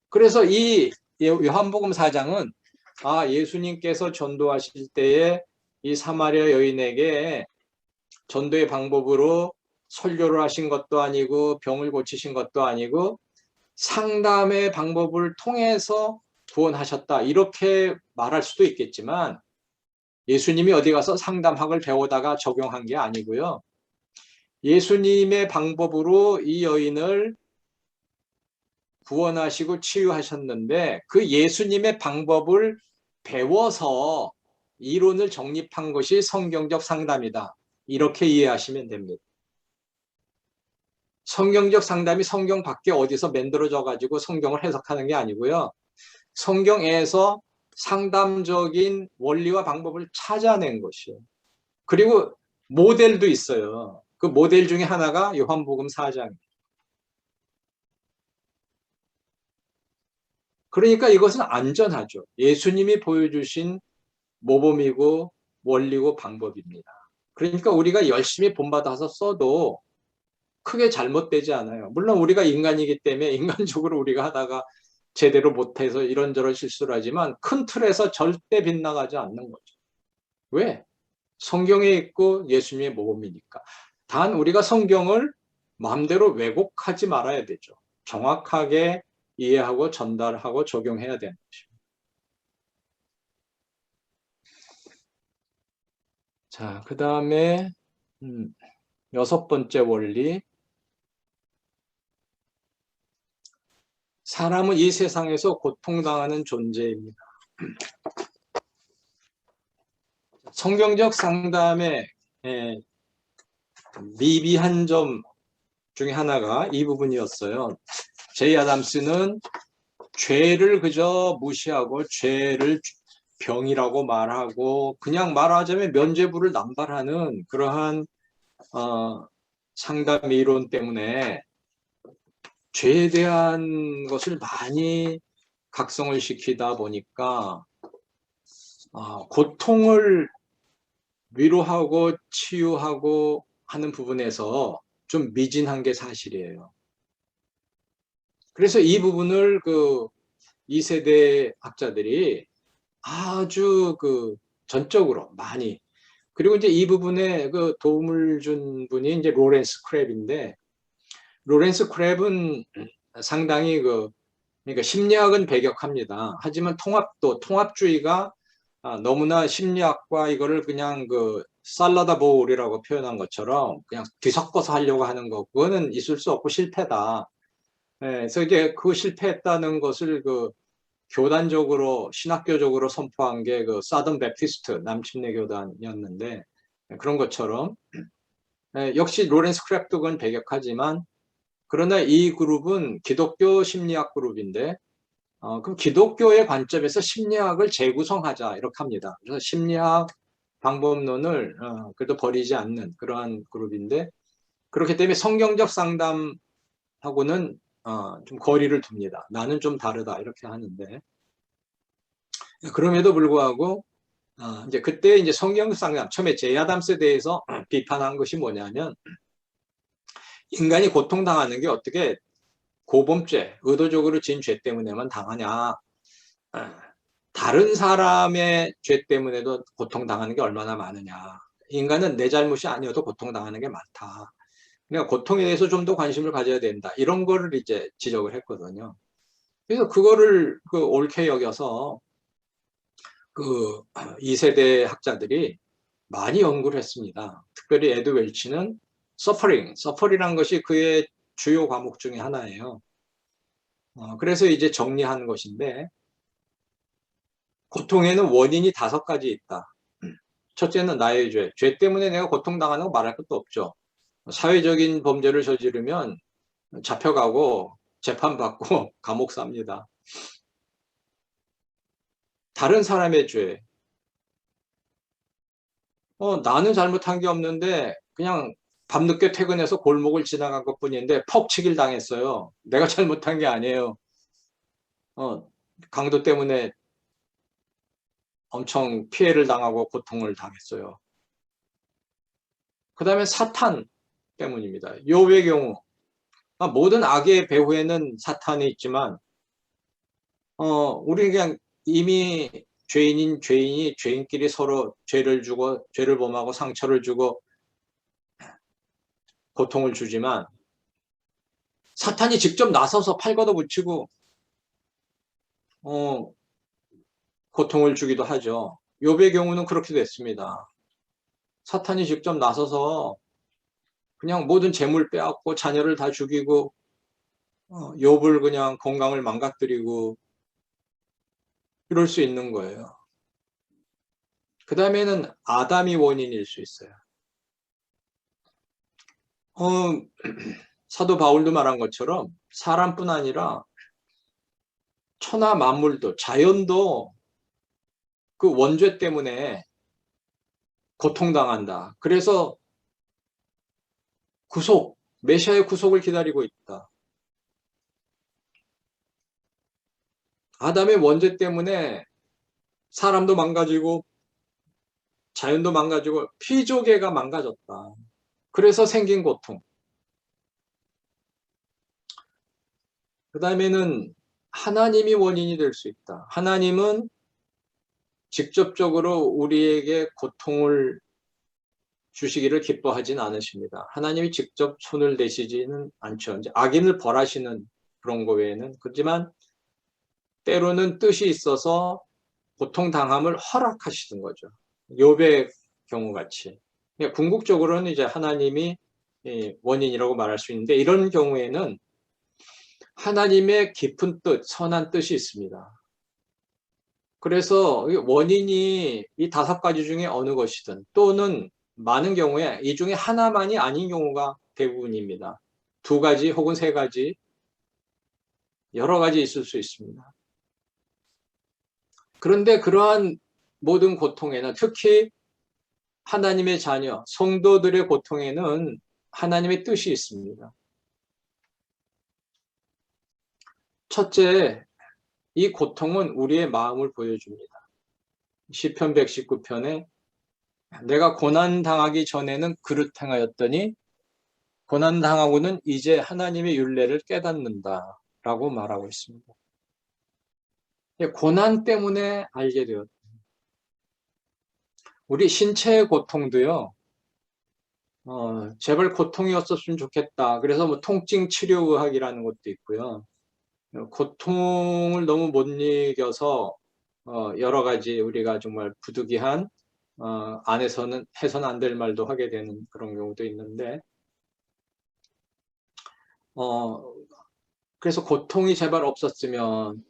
그래서 이 요한복음 4장은 예수님께서 전도하실 때에 이 사마리아 여인에게 전도의 방법으로 설교를 하신 것도 아니고 병을 고치신 것도 아니고 상담의 방법을 통해서 구원하셨다, 이렇게 말할 수도 있겠지만 예수님이 어디 가서 상담학을 배우다가 적용한 게 아니고요. 예수님의 방법으로 이 여인을 구원하시고 치유하셨는데 그 예수님의 방법을 배워서 이론을 정립한 것이 성경적 상담이다, 이렇게 이해하시면 됩니다. 성경적 상담이 성경 밖에 어디서 만들어져 가지고 성경을 해석하는 게 아니고요. 성경에서 상담적인 원리와 방법을 찾아낸 것이에요. 그리고 모델도 있어요. 그 모델 중에 하나가 요한복음 4장입니다. 그러니까 이것은 안전하죠. 예수님이 보여주신 모범이고 원리고 방법입니다. 그러니까 우리가 열심히 본받아서 써도 크게 잘못되지 않아요. 물론 우리가 인간이기 때문에 인간적으로 우리가 하다가 제대로 못해서 이런저런 실수를 하지만 큰 틀에서 절대 빗나가지 않는 거죠. 왜? 성경에 있고 예수님의 모범이니까. 단 우리가 성경을 마음대로 왜곡하지 말아야 되죠. 정확하게 이해하고 전달하고 적용해야 되는 것입니다. 자, 그 다음에 6번째 원리. 사람은 이 세상에서 고통당하는 존재입니다. 성경적 상담의 미비한 점 중에 하나가 이 부분이었어요. 제이 아담스는 죄를 그저 무시하고 죄를 병이라고 말하고 그냥 말하자면 면죄부를 남발하는 그러한 상담 이론 때문에 죄에 대한 것을 많이 각성을 시키다 보니까 고통을 위로하고 치유하고 하는 부분에서 좀 미진한 게 사실이에요. 그래서 이 부분을 2세대 학자들이 아주 전적으로 많이, 그리고 이제 이 부분에 도움을 준 분이 이제 로렌스 크랩인데, 로렌스 크랩은 상당히 그러니까 심리학은 배격합니다. 하지만 통합주의가 너무나 심리학과 이거를 그냥 살라다 보울이라고 표현한 것처럼 그냥 뒤섞어서 하려고 하는 거, 그거는 있을 수 없고 실패다. 예, 그래서 이제 그 실패했다는 것을 그 교단적으로, 신학교적으로 선포한 게 그 사던 베프티스트 남침내 교단이었는데, 그런 것처럼 역시 로렌스 크랩독은 배격하지만, 그러나 이 그룹은 기독교 심리학 그룹인데, 그럼 기독교의 관점에서 심리학을 재구성하자 이렇게 합니다. 그래서 심리학 방법론을 그래도 버리지 않는 그러한 그룹인데, 그렇기 때문에 성경적 상담하고는 좀 거리를 둡니다. 나는 좀 다르다 이렇게 하는데, 그럼에도 불구하고 이제 그때 이제 성경 상담 처음에 제이 아담스에 대해서 비판한 것이 뭐냐면, 인간이 고통당하는 게 어떻게 고범죄, 의도적으로 지은 죄 때문에만 당하냐. 다른 사람의 죄 때문에도 고통당하는 게 얼마나 많으냐. 인간은 내 잘못이 아니어도 고통당하는 게 많다. 그러니까 고통에 대해서 좀 더 관심을 가져야 된다. 이런 거를 이제 지적을 했거든요. 그래서 그거를 옳게 여겨서 그 2세대 학자들이 많이 연구를 했습니다. 특별히 에드 웰치는 서퍼링이라는 것이 그의 주요 과목 중에 하나예요. 그래서 이제 정리한 것인데, 고통에는 원인이 5가지 있다. 첫째는 나의 죄. 죄 때문에 내가 고통당하는 거 말할 것도 없죠. 사회적인 범죄를 저지르면 잡혀가고 재판받고 감옥 삽니다. 다른 사람의 죄. 나는 잘못한 게 없는데 그냥 밤늦게 퇴근해서 골목을 지나간 것뿐인데 퍽치기를 당했어요. 내가 잘못한 게 아니에요. 강도 때문에 엄청 피해를 당하고 고통을 당했어요. 그 다음에 사탄 때문입니다. 욥의 경우 모든 악의 배후에는 사탄이 있지만 우리 그냥 이미 죄인이 죄인끼리 서로 죄를 주고 죄를 범하고 상처를 주고 고통을 주지만, 사탄이 직접 나서서 팔 걷어붙이고 고통을 주기도 하죠. 욥의 경우는 그렇게 됐습니다. 사탄이 직접 나서서 그냥 모든 재물 빼앗고 자녀를 다 죽이고 욥을 그냥 건강을 망가뜨리고 이럴 수 있는 거예요. 그 다음에는 아담이 원인일 수 있어요. 사도 바울도 말한 것처럼 사람뿐 아니라 천하 만물도, 자연도 그 원죄 때문에 고통당한다. 그래서 메시아의 구속을 기다리고 있다. 아담의 원죄 때문에 사람도 망가지고 자연도 망가지고 피조계가 망가졌다. 그래서 생긴 고통. 그 다음에는 하나님이 원인이 될 수 있다. 하나님은 직접적으로 우리에게 고통을 주시기를 기뻐하진 않으십니다. 하나님이 직접 손을 대시지는 않죠. 이제 악인을 벌하시는 그런 거 외에는. 그렇지만 때로는 뜻이 있어서 고통당함을 허락하시는 거죠. 욥의 경우 같이. 궁극적으로는 이제 하나님이 원인이라고 말할 수 있는데, 이런 경우에는 하나님의 깊은 뜻, 선한 뜻이 있습니다. 그래서 원인이 이 5가지 중에 어느 것이든, 또는 많은 경우에 이 중에 하나만이 아닌 경우가 대부분입니다. 2가지 혹은 3가지, 여러 가지 있을 수 있습니다. 그런데 그러한 모든 고통에는, 특히 하나님의 자녀, 성도들의 고통에는 하나님의 뜻이 있습니다. 첫째, 이 고통은 우리의 마음을 보여줍니다. 시편 119편에 내가 고난당하기 전에는 그릇 행하였더니 고난당하고는 이제 하나님의 율례를 깨닫는다 라고 말하고 있습니다. 고난 때문에 알게 되었다. 우리 신체의 고통도요, 제발 고통이 없었으면 좋겠다. 그래서 뭐 통증 치료의학이라는 것도 있고요. 고통을 너무 못 이겨서 여러 가지 우리가 정말 부득이한 안에서는 해서는 안 될 말도 하게 되는 그런 경우도 있는데, 그래서 고통이 제발 없었으면,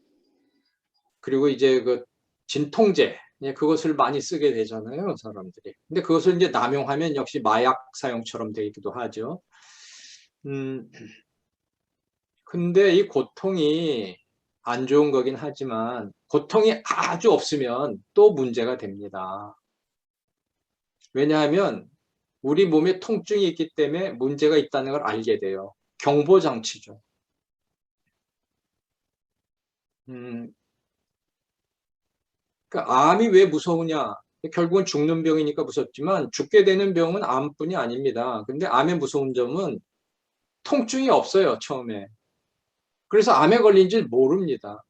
그리고 이제 그 진통제, 그것을 많이 쓰게 되잖아요, 사람들이. 근데 그것을 이제 남용하면 역시 마약 사용처럼 되기도 하죠. 음, 근데 이 고통이 안 좋은 거긴 하지만, 고통이 아주 없으면 또 문제가 됩니다. 왜냐하면 우리 몸에 통증이 있기 때문에 문제가 있다는 걸 알게 돼요. 경보장치죠. 음, 그러니까 암이 왜 무서우냐? 결국은 죽는 병이니까 무섭지만 죽게 되는 병은 암뿐이 아닙니다. 근데 암의 무서운 점은 통증이 없어요, 처음에. 그래서 암에 걸린 줄 모릅니다.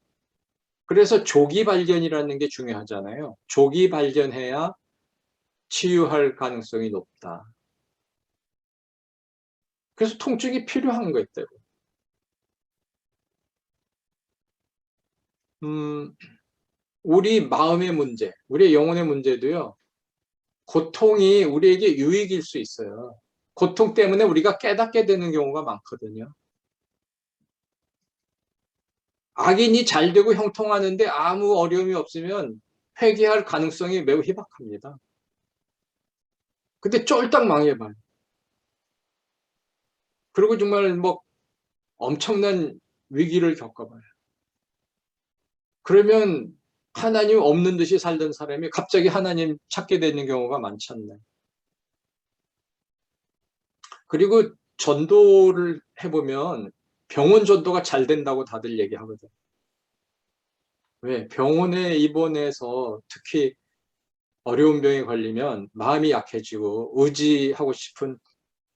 그래서 조기 발견이라는 게 중요하잖아요. 조기 발견해야 치유할 가능성이 높다. 그래서 통증이 필요한 거예요. 음, 우리 마음의 문제, 우리의 영혼의 문제도요. 고통이 우리에게 유익일 수 있어요. 고통 때문에 우리가 깨닫게 되는 경우가 많거든요. 악인이 잘 되고 형통하는데 아무 어려움이 없으면 회개할 가능성이 매우 희박합니다. 근데 쫄딱 망해봐요. 그리고 정말 뭐 엄청난 위기를 겪어봐요. 그러면 하나님 없는 듯이 살던 사람이 갑자기 하나님 찾게 되는 경우가 많지 않나요? 그리고 전도를 해보면 병원 전도가 잘 된다고 다들 얘기하거든. 왜? 병원에 입원해서 특히 어려운 병에 걸리면 마음이 약해지고 의지하고 싶은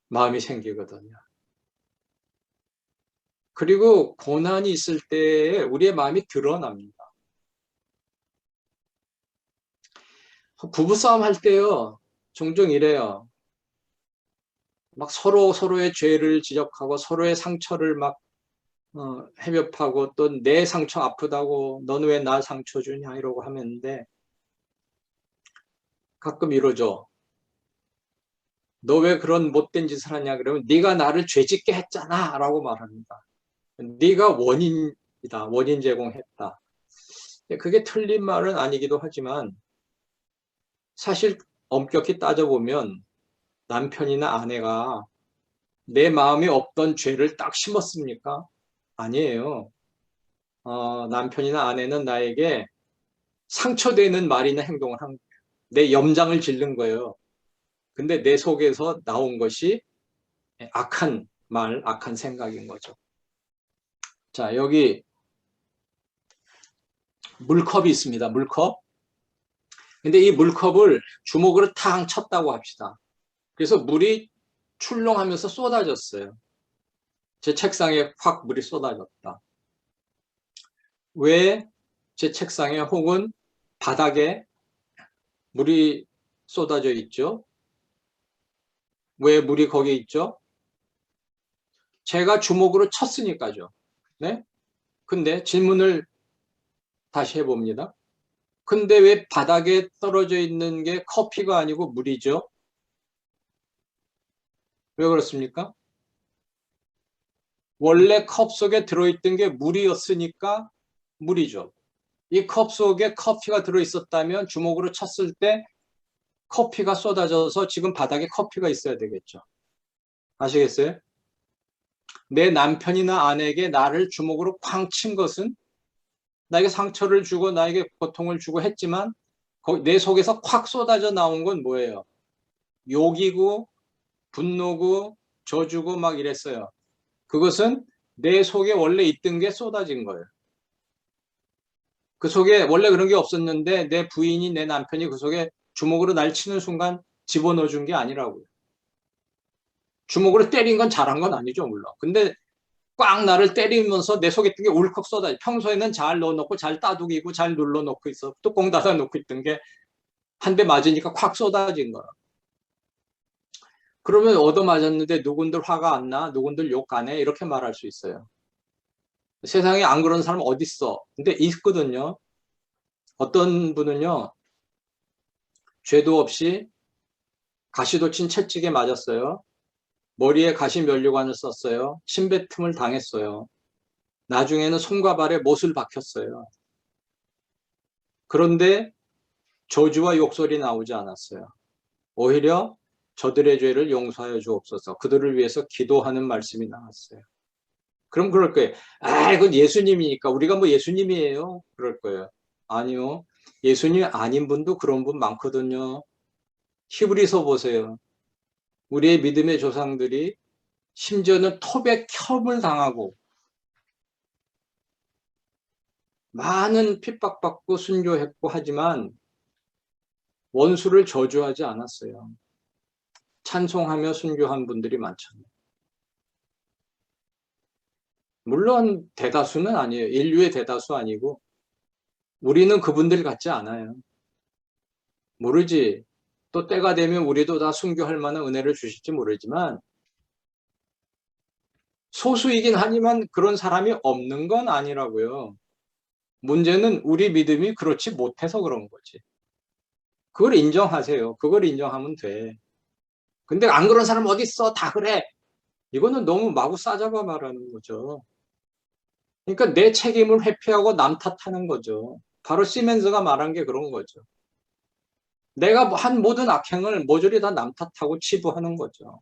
마음이 생기거든요. 그리고 고난이 있을 때 우리의 마음이 드러납니다. 부부싸움 할 때요, 종종 이래요. 막 서로의 죄를 지적하고 서로의 상처를 막 헤며파고 또 내 상처 아프다고 너는 왜 나 상처 주냐 이러고 하는데 가끔 이러죠. 너 왜 그런 못된 짓을 하냐 그러면 네가 나를 죄짓게 했잖아 라고 말합니다. 네가 원인이다. 원인 제공했다. 그게 틀린 말은 아니기도 하지만 사실 엄격히 따져보면 남편이나 아내가 내 마음에 없던 죄를 딱 심었습니까? 아니에요. 남편이나 아내는 나에게 상처되는 말이나 행동을 한 거예요. 내 염장을 짓는 거예요. 근데 내 속에서 나온 것이 악한 말, 악한 생각인 거죠. 자, 여기 물컵이 있습니다. 물컵. 근데 이 물컵을 주먹으로 탕 쳤다고 합시다. 그래서 물이 출렁하면서 쏟아졌어요. 제 책상에 확 물이 쏟아졌다. 왜 제 책상에 혹은 바닥에 물이 쏟아져 있죠? 왜 물이 거기에 있죠? 제가 주먹으로 쳤으니까죠. 네? 근데 질문을 다시 해봅니다. 근데 왜 바닥에 떨어져 있는 게 커피가 아니고 물이죠? 왜 그렇습니까? 원래 컵 속에 들어있던 게 물이었으니까 물이죠. 이 컵 속에 커피가 들어있었다면 주먹으로 쳤을 때 커피가 쏟아져서 지금 바닥에 커피가 있어야 되겠죠. 아시겠어요? 내 남편이나 아내에게 나를 주먹으로 쾅 친 것은 나에게 상처를 주고 나에게 고통을 주고 했지만 내 속에서 콱 쏟아져 나온 건 뭐예요? 욕이고 분노고 저주고 막 이랬어요. 그것은 내 속에 원래 있던 게 쏟아진 거예요. 그 속에 원래 그런 게 없었는데 내 부인이 내 남편이 그 속에 주먹으로 날 치는 순간 집어넣어 준 게 아니라고요. 주먹으로 때린 건 잘한 건 아니죠, 물론. 근데 꽉 나를 때리면서 내 속에 있던 게 울컥 쏟아져. 평소에는 잘 넣어놓고 잘 따두기고 잘 눌러놓고 있어. 뚜껑 닫아놓고 있던 게 한 대 맞으니까 콱 쏟아진 거야. 그러면 얻어맞았는데 누군들 화가 안 나? 누군들 욕 안 해? 이렇게 말할 수 있어요. 세상에 안 그런 사람 어딨어? 근데 있거든요. 어떤 분은요. 죄도 없이 가시도 친 채찍에 맞았어요. 머리에 가시 면류관을 썼어요. 침뱉음을 당했어요. 나중에는 손과 발에 못을 박혔어요. 그런데 저주와 욕설이 나오지 않았어요. 오히려 저들의 죄를 용서하여 주옵소서. 그들을 위해서 기도하는 말씀이 나왔어요. 그럼 그럴 거예요. 아, 이건 예수님이니까 우리가 뭐 예수님이에요? 그럴 거예요. 아니요. 예수님 아닌 분도 그런 분 많거든요. 히브리서 보세요. 우리의 믿음의 조상들이 심지어는 토백혐을 당하고 많은 핍박받고 순교했고 하지만 원수를 저주하지 않았어요. 찬송하며 순교한 분들이 많잖아요. 물론 대다수는 아니에요. 인류의 대다수 아니고 우리는 그분들 같지 않아요. 모르지. 또 때가 되면 우리도 다 순교할 만한 은혜를 주실지 모르지만 소수이긴 하지만 그런 사람이 없는 건 아니라고요. 문제는 우리 믿음이 그렇지 못해서 그런 거지. 그걸 인정하세요. 그걸 인정하면 돼. 근데 안 그런 사람 어디 있어? 다 그래. 이거는 너무 마구 싸잡아 말하는 거죠. 그러니까 내 책임을 회피하고 남 탓하는 거죠. 바로 시멘스가 말한 게 그런 거죠. 내가 한 모든 악행을 모조리 다 남 탓하고 치부하는 거죠.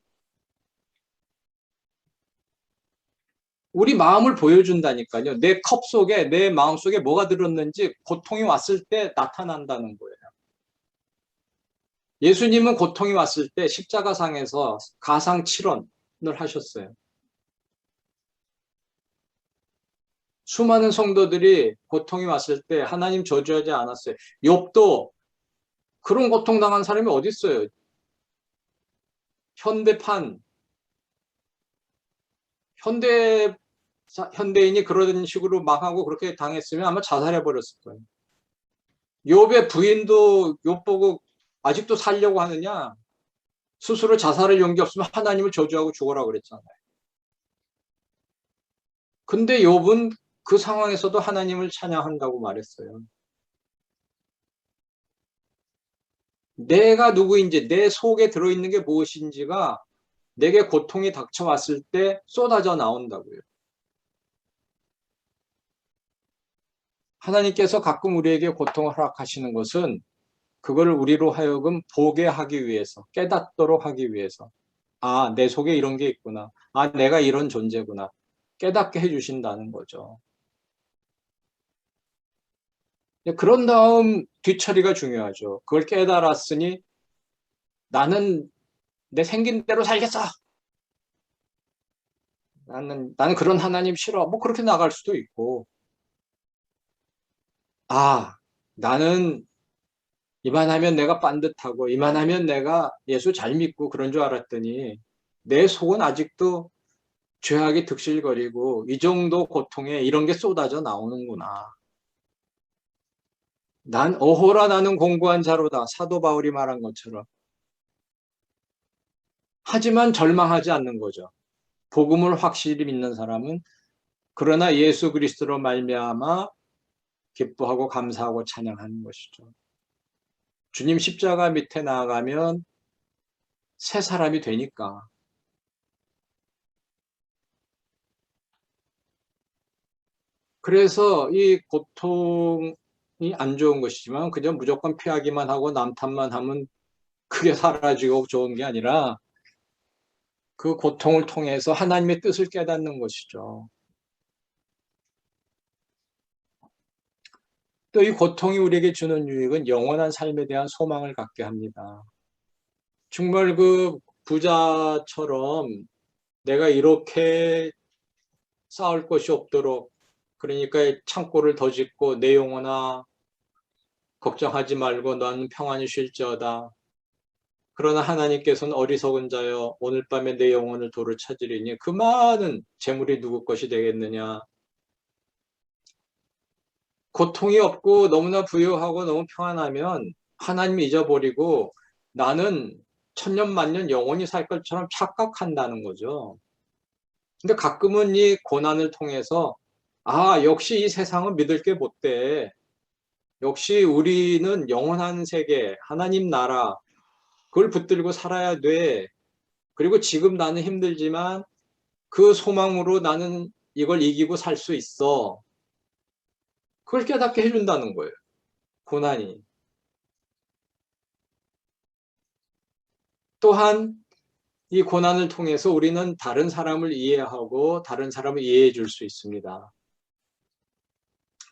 우리 마음을 보여준다니까요. 내 컵 속에, 내 마음 속에 뭐가 들었는지 고통이 왔을 때 나타난다는 거예요. 예수님은 고통이 왔을 때 십자가상에서 가상 7원을 하셨어요. 수많은 성도들이 고통이 왔을 때 하나님 저주하지 않았어요. 욥도 그런 고통당한 사람이 어디 있어요? 현대 현대인이 그런 식으로 망하고 그렇게 당했으면 아마 자살해 버렸을 거예요. 욥의 부인도 욥 보고 아직도 살려고 하느냐? 스스로 자살할 용기 없으면 하나님을 저주하고 죽어라 그랬잖아요. 근데 욥은 그 상황에서도 하나님을 찬양한다고 말했어요. 내가 누구인지, 내 속에 들어있는 게 무엇인지가 내게 고통이 닥쳐왔을 때 쏟아져 나온다고요. 하나님께서 가끔 우리에게 고통을 허락하시는 것은 그걸 우리로 하여금 보게 하기 위해서, 깨닫도록 하기 위해서. 아, 내 속에 이런 게 있구나. 아, 내가 이런 존재구나. 깨닫게 해주신다는 거죠. 그런 다음 뒤처리가 중요하죠. 그걸 깨달았으니 나는 내 생긴 대로 살겠어. 나는 그런 하나님 싫어. 뭐 그렇게 나갈 수도 있고. 아, 나는 이만하면 내가 빤듯하고 이만하면 내가 예수 잘 믿고 그런 줄 알았더니 내 속은 아직도 죄악이 득실거리고 이 정도 고통에 이런 게 쏟아져 나오는구나. 난 어호라 나는 공고한 자로다. 사도 바울이 말한 것처럼. 하지만 절망하지 않는 거죠. 복음을 확실히 믿는 사람은 그러나 예수 그리스도로 말미암아 기뻐하고 감사하고 찬양하는 것이죠. 주님 십자가 밑에 나아가면 새 사람이 되니까. 그래서 이 고통이 안 좋은 것이지만 그냥 무조건 피하기만 하고 남 탓만 하면 그게 사라지고 좋은 게 아니라 그 고통을 통해서 하나님의 뜻을 깨닫는 것이죠. 또 이 고통이 우리에게 주는 유익은 영원한 삶에 대한 소망을 갖게 합니다. 정말 그 부자처럼 내가 이렇게 쌓을 것이 없도록 그러니까 창고를 더 짓고 내 영혼아 걱정하지 말고 너는 평안히 쉴지어다. 그러나 하나님께서는 어리석은 자여 오늘 밤에 내 영혼을 도로 찾으리니 그 많은 재물이 누구 것이 되겠느냐. 고통이 없고 너무나 부유하고 너무 평안하면 하나님 잊어버리고 나는 천년만년 영원히 살 것처럼 착각한다는 거죠. 근데 가끔은 이 고난을 통해서 아, 역시 이 세상은 믿을 게 못돼. 역시 우리는 영원한 세계, 하나님 나라, 그걸 붙들고 살아야 돼. 그리고 지금 나는 힘들지만 그 소망으로 나는 이걸 이기고 살 수 있어. 그걸 깨닫게 해준다는 거예요. 고난이. 또한 이 고난을 통해서 우리는 다른 사람을 이해하고 다른 사람을 이해해 줄 수 있습니다.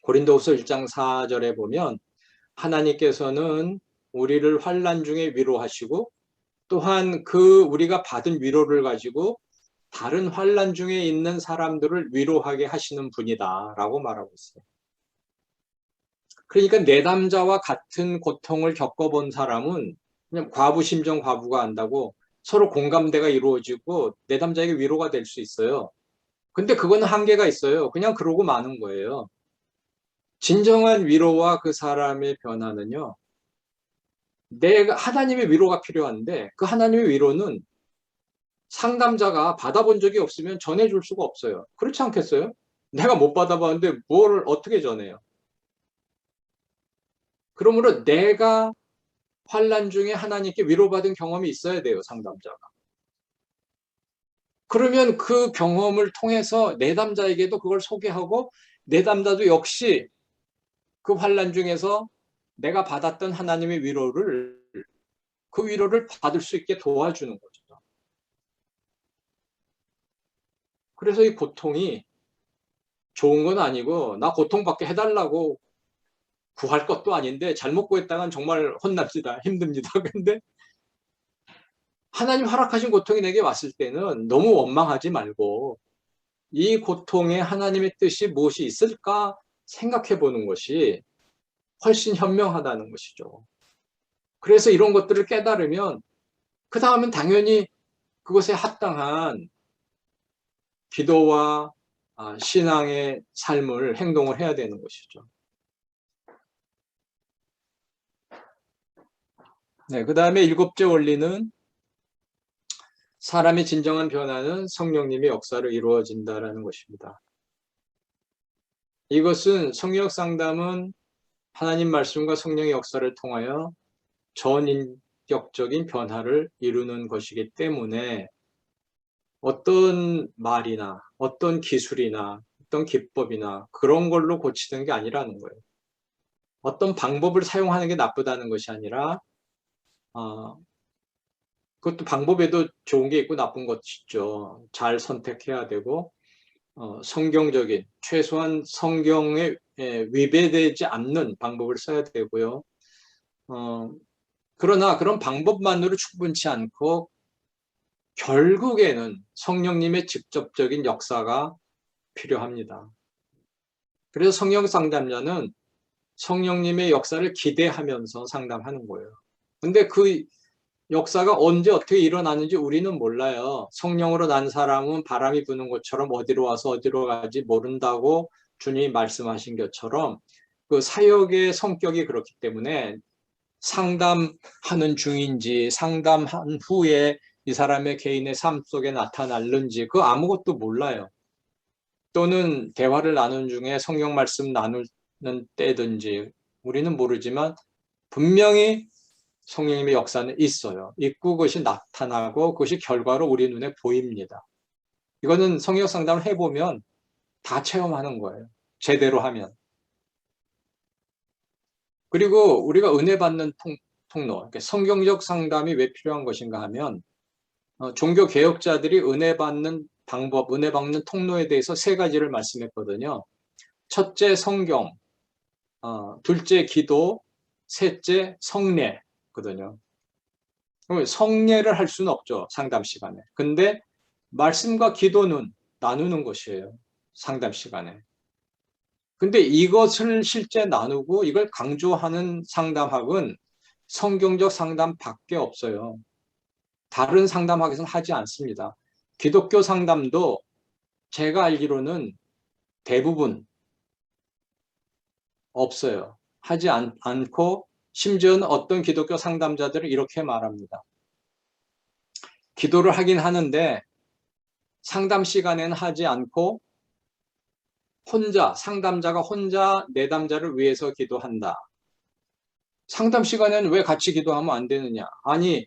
고린도후서 1장 4절에 보면 하나님께서는 우리를 환난 중에 위로하시고 또한 그 우리가 받은 위로를 가지고 다른 환난 중에 있는 사람들을 위로하게 하시는 분이다라고 말하고 있어요. 그러니까 내담자와 같은 고통을 겪어본 사람은 그냥 과부심정 과부가 한다고 서로 공감대가 이루어지고 내담자에게 위로가 될 수 있어요. 근데 그거는 한계가 있어요. 그냥 그러고 마는 거예요. 진정한 위로와 그 사람의 변화는요. 내가 하나님의 위로가 필요한데 그 하나님의 위로는 상담자가 받아본 적이 없으면 전해줄 수가 없어요. 그렇지 않겠어요? 내가 못 받아봤는데 뭘 어떻게 전해요? 그러므로 내가 환난 중에 하나님께 위로받은 경험이 있어야 돼요, 상담자가. 그러면 그 경험을 통해서 내담자에게도 그걸 소개하고 내담자도 역시 그 환난 중에서 내가 받았던 하나님의 위로를 그 위로를 받을 수 있게 도와주는 거죠. 그래서 이 고통이 좋은 건 아니고 나 고통받게 해달라고 구할 것도 아닌데 잘못 구했다간 정말 혼납니다. 힘듭니다. 근데 하나님 허락하신 고통이 내게 왔을 때는 너무 원망하지 말고 이 고통에 하나님의 뜻이 무엇이 있을까 생각해 보는 것이 훨씬 현명하다는 것이죠. 그래서 이런 것들을 깨달으면 그 다음은 당연히 그것에 합당한 기도와 신앙의 삶을 행동을 해야 되는 것이죠. 네, 그 다음에 일곱째 원리는 사람의 진정한 변화는 성령님의 역사로 이루어진다라는 것입니다. 이것은 성령 상담은 하나님 말씀과 성령의 역사를 통하여 전인격적인 변화를 이루는 것이기 때문에 어떤 말이나 어떤 기술이나 어떤 기법이나 그런 걸로 고치는 게 아니라는 거예요. 어떤 방법을 사용하는 게 나쁘다는 것이 아니라 그것도 방법에도 좋은 게 있고 나쁜 것이 있죠. 잘 선택해야 되고 성경적인 최소한 성경에 위배되지 않는 방법을 써야 되고요. 그러나 그런 방법만으로 충분치 않고 결국에는 성령님의 직접적인 역사가 필요합니다. 그래서 성령 상담자는 성령님의 역사를 기대하면서 상담하는 거예요. 근데 그 역사가 언제 어떻게 일어나는지 우리는 몰라요. 성령으로 난 사람은 바람이 부는 것처럼 어디로 와서 어디로 가지 모른다고 주님이 말씀하신 것처럼 그 사역의 성격이 그렇기 때문에 상담하는 중인지 상담한 후에 이 사람의 개인의 삶 속에 나타날는지 그 아무것도 몰라요. 또는 대화를 나눈 중에 성경 말씀 나누는 때든지 우리는 모르지만 분명히 성령님의 역사는 있어요. 있고 그것이 나타나고 그것이 결과로 우리 눈에 보입니다. 이거는 성역 상담을 해보면 다 체험하는 거예요. 제대로 하면. 그리고 우리가 은혜 받는 통로, 성경적 상담이 왜 필요한 것인가 하면 종교 개혁자들이 은혜 받는 방법, 은혜 받는 통로에 대해서 세 가지를 말씀했거든요. 첫째 성경, 둘째 기도, 셋째 성례거든요. 그럼 성례를 할 수는 없죠, 상담 시간에. 근데 말씀과 기도는 나누는 것이에요, 상담 시간에. 근데 이것을 실제 나누고 이걸 강조하는 상담학은 성경적 상담밖에 없어요. 다른 상담학에서는 하지 않습니다. 기독교 상담도 제가 알기로는 대부분 없어요. 하지 않고 심지어는 어떤 기독교 상담자들은 이렇게 말합니다. 기도를 하긴 하는데 상담 시간에는 하지 않고 혼자, 상담자가 혼자 내담자를 위해서 기도한다. 상담 시간에는 왜 같이 기도하면 안 되느냐? 아니,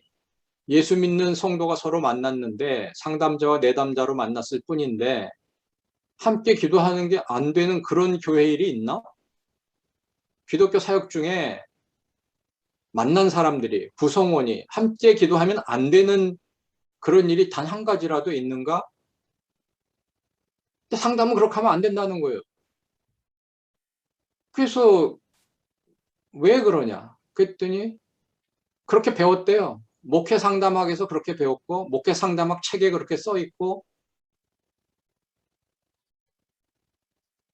예수 믿는 성도가 서로 만났는데 상담자와 내담자로 만났을 뿐인데 함께 기도하는 게 안 되는 그런 교회 일이 있나? 기독교 사역 중에 만난 사람들이, 구성원이 함께 기도하면 안 되는 그런 일이 단 한 가지라도 있는가? 근데 상담은 그렇게 하면 안 된다는 거예요. 그래서 왜 그러냐? 그랬더니 그렇게 배웠대요. 목회 상담학에서 그렇게 배웠고, 목회 상담학 책에 그렇게 써 있고,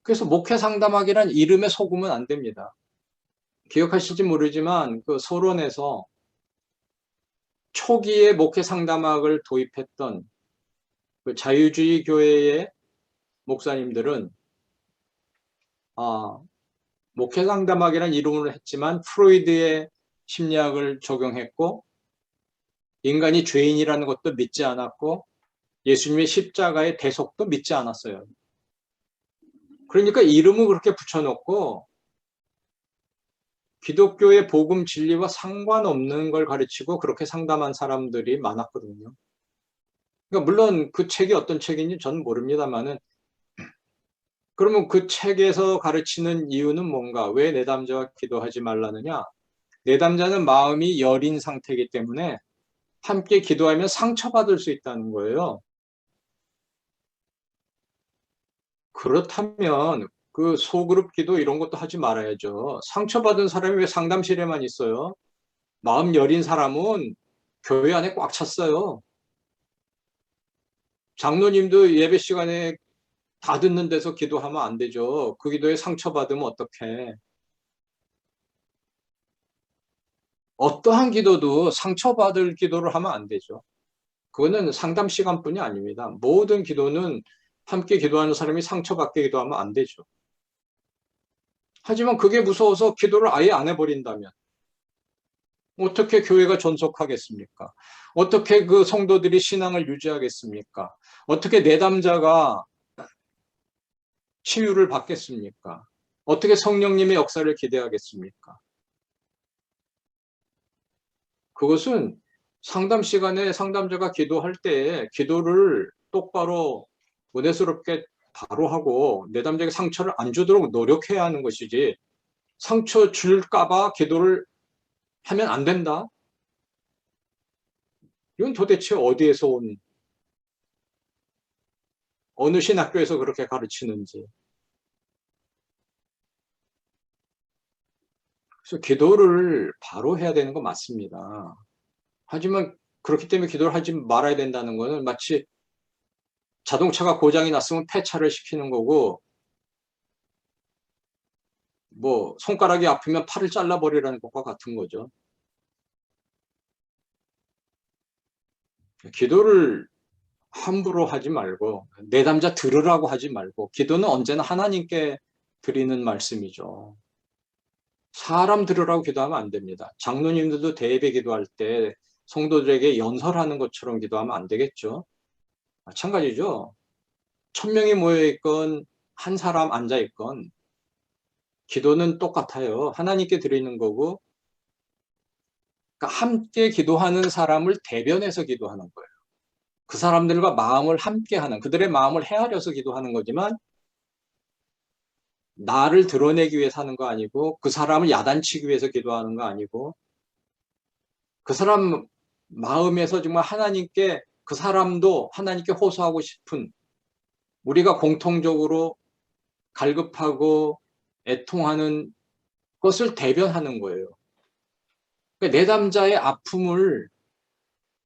그래서 목회 상담학이란 이름에 속으면 안 됩니다. 기억하실지 모르지만 그 소론에서 초기에 목회 상담학을 도입했던 그 자유주의 교회의 목사님들은 목회 상담학이라는 이름으로 했지만 프로이드의 심리학을 적용했고 인간이 죄인이라는 것도 믿지 않았고 예수님의 십자가의 대속도 믿지 않았어요. 그러니까 이름을 그렇게 붙여놓고 기독교의 복음 진리와 상관없는 걸 가르치고 그렇게 상담한 사람들이 많았거든요. 그러니까 물론 그 책이 어떤 책인지 저는 모릅니다만은 그러면 그 책에서 가르치는 이유는 뭔가? 왜 내담자와 기도하지 말라느냐? 내담자는 마음이 여린 상태이기 때문에 함께 기도하면 상처받을 수 있다는 거예요. 그렇다면 그 소그룹 기도 이런 것도 하지 말아야죠. 상처받은 사람이 왜 상담실에만 있어요? 마음 여린 사람은 교회 안에 꽉 찼어요. 장로님도 예배 시간에 다 듣는 데서 기도하면 안 되죠. 그 기도에 상처받으면 어떡해. 어떠한 기도도 상처받을 기도를 하면 안 되죠. 그거는 상담 시간뿐이 아닙니다. 모든 기도는 함께 기도하는 사람이 상처받게 기도하면 안 되죠. 하지만 그게 무서워서 기도를 아예 안 해버린다면 어떻게 교회가 존속하겠습니까? 어떻게 그 성도들이 신앙을 유지하겠습니까? 어떻게 내담자가 치유를 받겠습니까? 어떻게 성령님의 역사를 기대하겠습니까? 그것은 상담 시간에 상담자가 기도할 때 기도를 똑바로 은혜스럽게 바로 하고 내담자에게 상처를 안 주도록 노력해야 하는 것이지 상처 줄까봐 기도를 하면 안 된다? 이건 도대체 어디에서 온 어느 신학교에서 그렇게 가르치는지. 그래서 기도를 바로 해야 되는 거 맞습니다. 하지만 그렇기 때문에 기도를 하지 말아야 된다는 거는 마치 자동차가 고장이 났으면 폐차를 시키는 거고 뭐 손가락이 아프면 팔을 잘라버리라는 것과 같은 거죠. 기도를 함부로 하지 말고 내담자 들으라고 하지 말고 기도는 언제나 하나님께 드리는 말씀이죠. 사람 들으라고 기도하면 안 됩니다. 장로님들도 대예배 기도할 때 성도들에게 연설하는 것처럼 기도하면 안 되겠죠. 마찬가지죠. 1000명이 모여있건 한 사람 앉아있건 기도는 똑같아요. 하나님께 드리는 거고 그러니까 함께 기도하는 사람을 대변해서 기도하는 거예요. 그 사람들과 마음을 함께하는 그들의 마음을 헤아려서 기도하는 거지만 나를 드러내기 위해서 하는 거 아니고 그 사람을 야단치기 위해서 기도하는 거 아니고 그 사람 마음에서 정말 하나님께 그 사람도 하나님께 호소하고 싶은 우리가 공통적으로 갈급하고 애통하는 것을 대변하는 거예요. 그러니까 내담자의 아픔을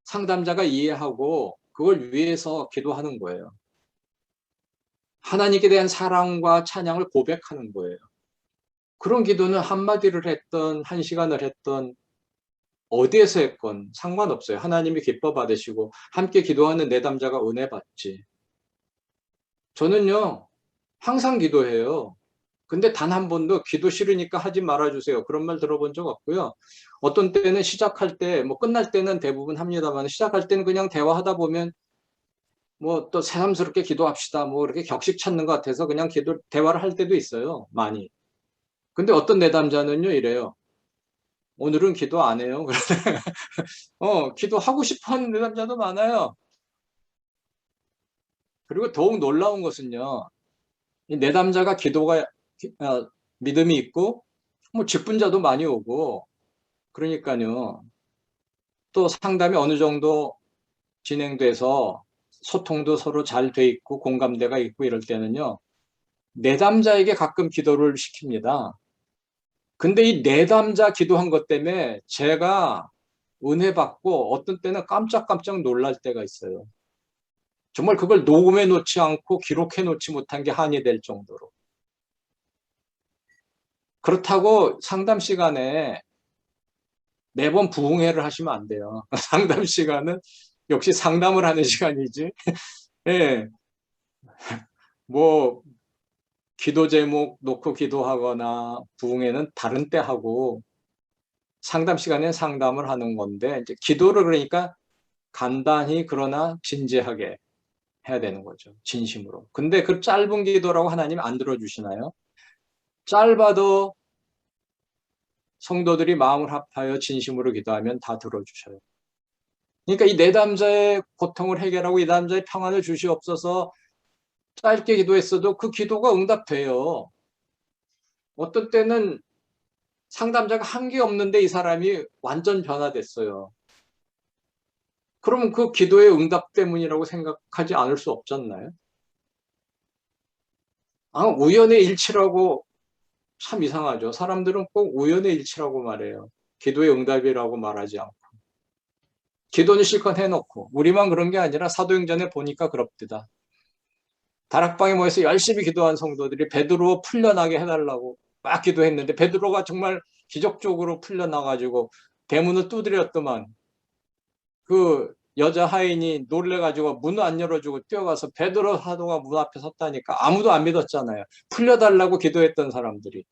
상담자가 이해하고 그걸 위해서 기도하는 거예요. 하나님께 대한 사랑과 찬양을 고백하는 거예요. 그런 기도는 한마디를 했던 한 시간을 했던 어디에서 했건 상관없어요. 하나님이 기뻐 받으시고 함께 기도하는 내담자가 은혜 받지. 저는요 항상 기도해요. 근데 단 한 번도 기도 싫으니까 하지 말아주세요. 그런 말 들어본 적 없고요. 어떤 때는 시작할 때, 뭐 끝날 때는 대부분 합니다만 시작할 때는 그냥 대화하다 보면 뭐 또 새삼스럽게 기도합시다. 뭐 이렇게 격식 찾는 것 같아서 그냥 대화를 할 때도 있어요. 많이. 근데 어떤 내담자는요 이래요. 오늘은 기도 안 해요. 기도하고 싶어 하는 내담자도 많아요. 그리고 더욱 놀라운 것은요, 이 내담자가 믿음이 있고, 뭐 직분자도 많이 오고, 그러니까요, 또 상담이 어느 정도 진행돼서 소통도 서로 잘 돼 있고, 공감대가 있고 이럴 때는요, 내담자에게 가끔 기도를 시킵니다. 근데 이 내담자 기도한 것 때문에 제가 은혜 받고 어떤 때는 깜짝깜짝 놀랄 때가 있어요. 정말 그걸 녹음해 놓지 않고 기록해 놓지 못한 게 한이 될 정도로. 그렇다고 상담 시간에 매번 부흥회를 하시면 안 돼요. 상담 시간은 역시 상담을 하는 시간이지. 예. 뭐 기도 제목 놓고 기도하거나 부흥회는 다른 때 하고 상담 시간엔 상담을 하는 건데 이제 기도를 그러니까 간단히 그러나 진지하게 해야 되는 거죠. 진심으로. 근데 그 짧은 기도라고 하나님 안 들어주시나요? 짧아도 성도들이 마음을 합하여 진심으로 기도하면 다 들어주셔요. 그러니까 이 내담자의 고통을 해결하고 이 남자의 평안을 주시옵소서 짧게 기도했어도 그 기도가 응답돼요. 어떤 때는 상담자가 한 게 없는데 이 사람이 완전 변화됐어요. 그러면 그 기도의 응답 때문이라고 생각하지 않을 수 없잖아요. 우연의 일치라고 참 이상하죠. 사람들은 꼭 우연의 일치라고 말해요. 기도의 응답이라고 말하지 않고. 기도는 실컷 해놓고 우리만 그런 게 아니라 사도행전에 보니까 그럽디다. 다락방에 모여서 열심히 기도한 성도들이 베드로 풀려나게 해달라고 막 기도했는데 베드로가 정말 기적적으로 풀려나가지고 대문을 두드렸더만 그 여자 하인이 놀래가지고 문을 안 열어주고 뛰어가서 베드로 사도가 문 앞에 섰다니까 아무도 안 믿었잖아요. 풀려달라고 기도했던 사람들이.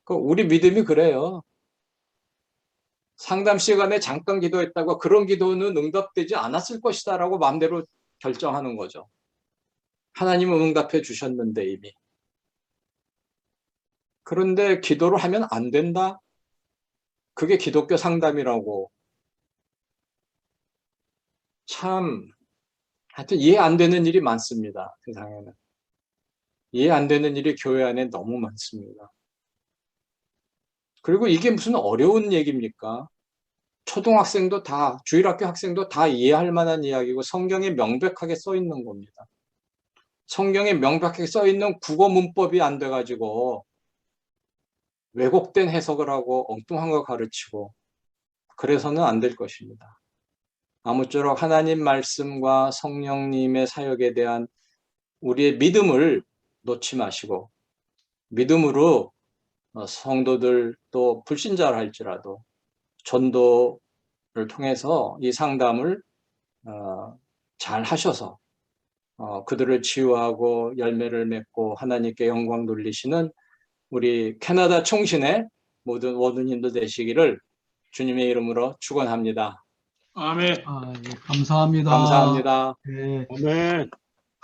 우리 믿음이 그래요. 상담 시간에 잠깐 기도했다고 그런 기도는 응답되지 않았을 것이다라고 마음대로 결정하는 거죠. 하나님은 응답해 주셨는데 이미. 그런데 기도를 하면 안 된다? 그게 기독교 상담이라고. 참, 하여튼 이해 안 되는 일이 많습니다. 세상에는. 이해 안 되는 일이 교회 안에 너무 많습니다. 그리고 이게 무슨 어려운 얘기입니까? 초등학생도 다, 주일학교 학생도 다 이해할 만한 이야기고 성경에 명백하게 써 있는 겁니다. 성경에 명백하게 써 있는 국어 문법이 안 돼가지고 왜곡된 해석을 하고 엉뚱한 거 가르치고 그래서는 안 될 것입니다. 아무쪼록 하나님 말씀과 성령님의 사역에 대한 우리의 믿음을 놓지 마시고 믿음으로 성도들 또 불신자를 할지라도 전도를 통해서 이 상담을 잘 하셔서 그들을 치유하고 열매를 맺고 하나님께 영광 돌리시는 우리 캐나다 총신의 모든 원우님도 되시기를 주님의 이름으로 축원합니다. 아멘. 예, 감사합니다. 감사합니다. 예, 아멘.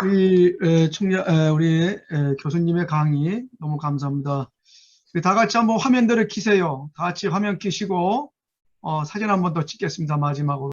우리 교수님의 강의 너무 감사합니다. 다 같이 한번 화면들을 켜세요. 다 같이 화면 켜시고 사진 한번 더 찍겠습니다. 마지막으로.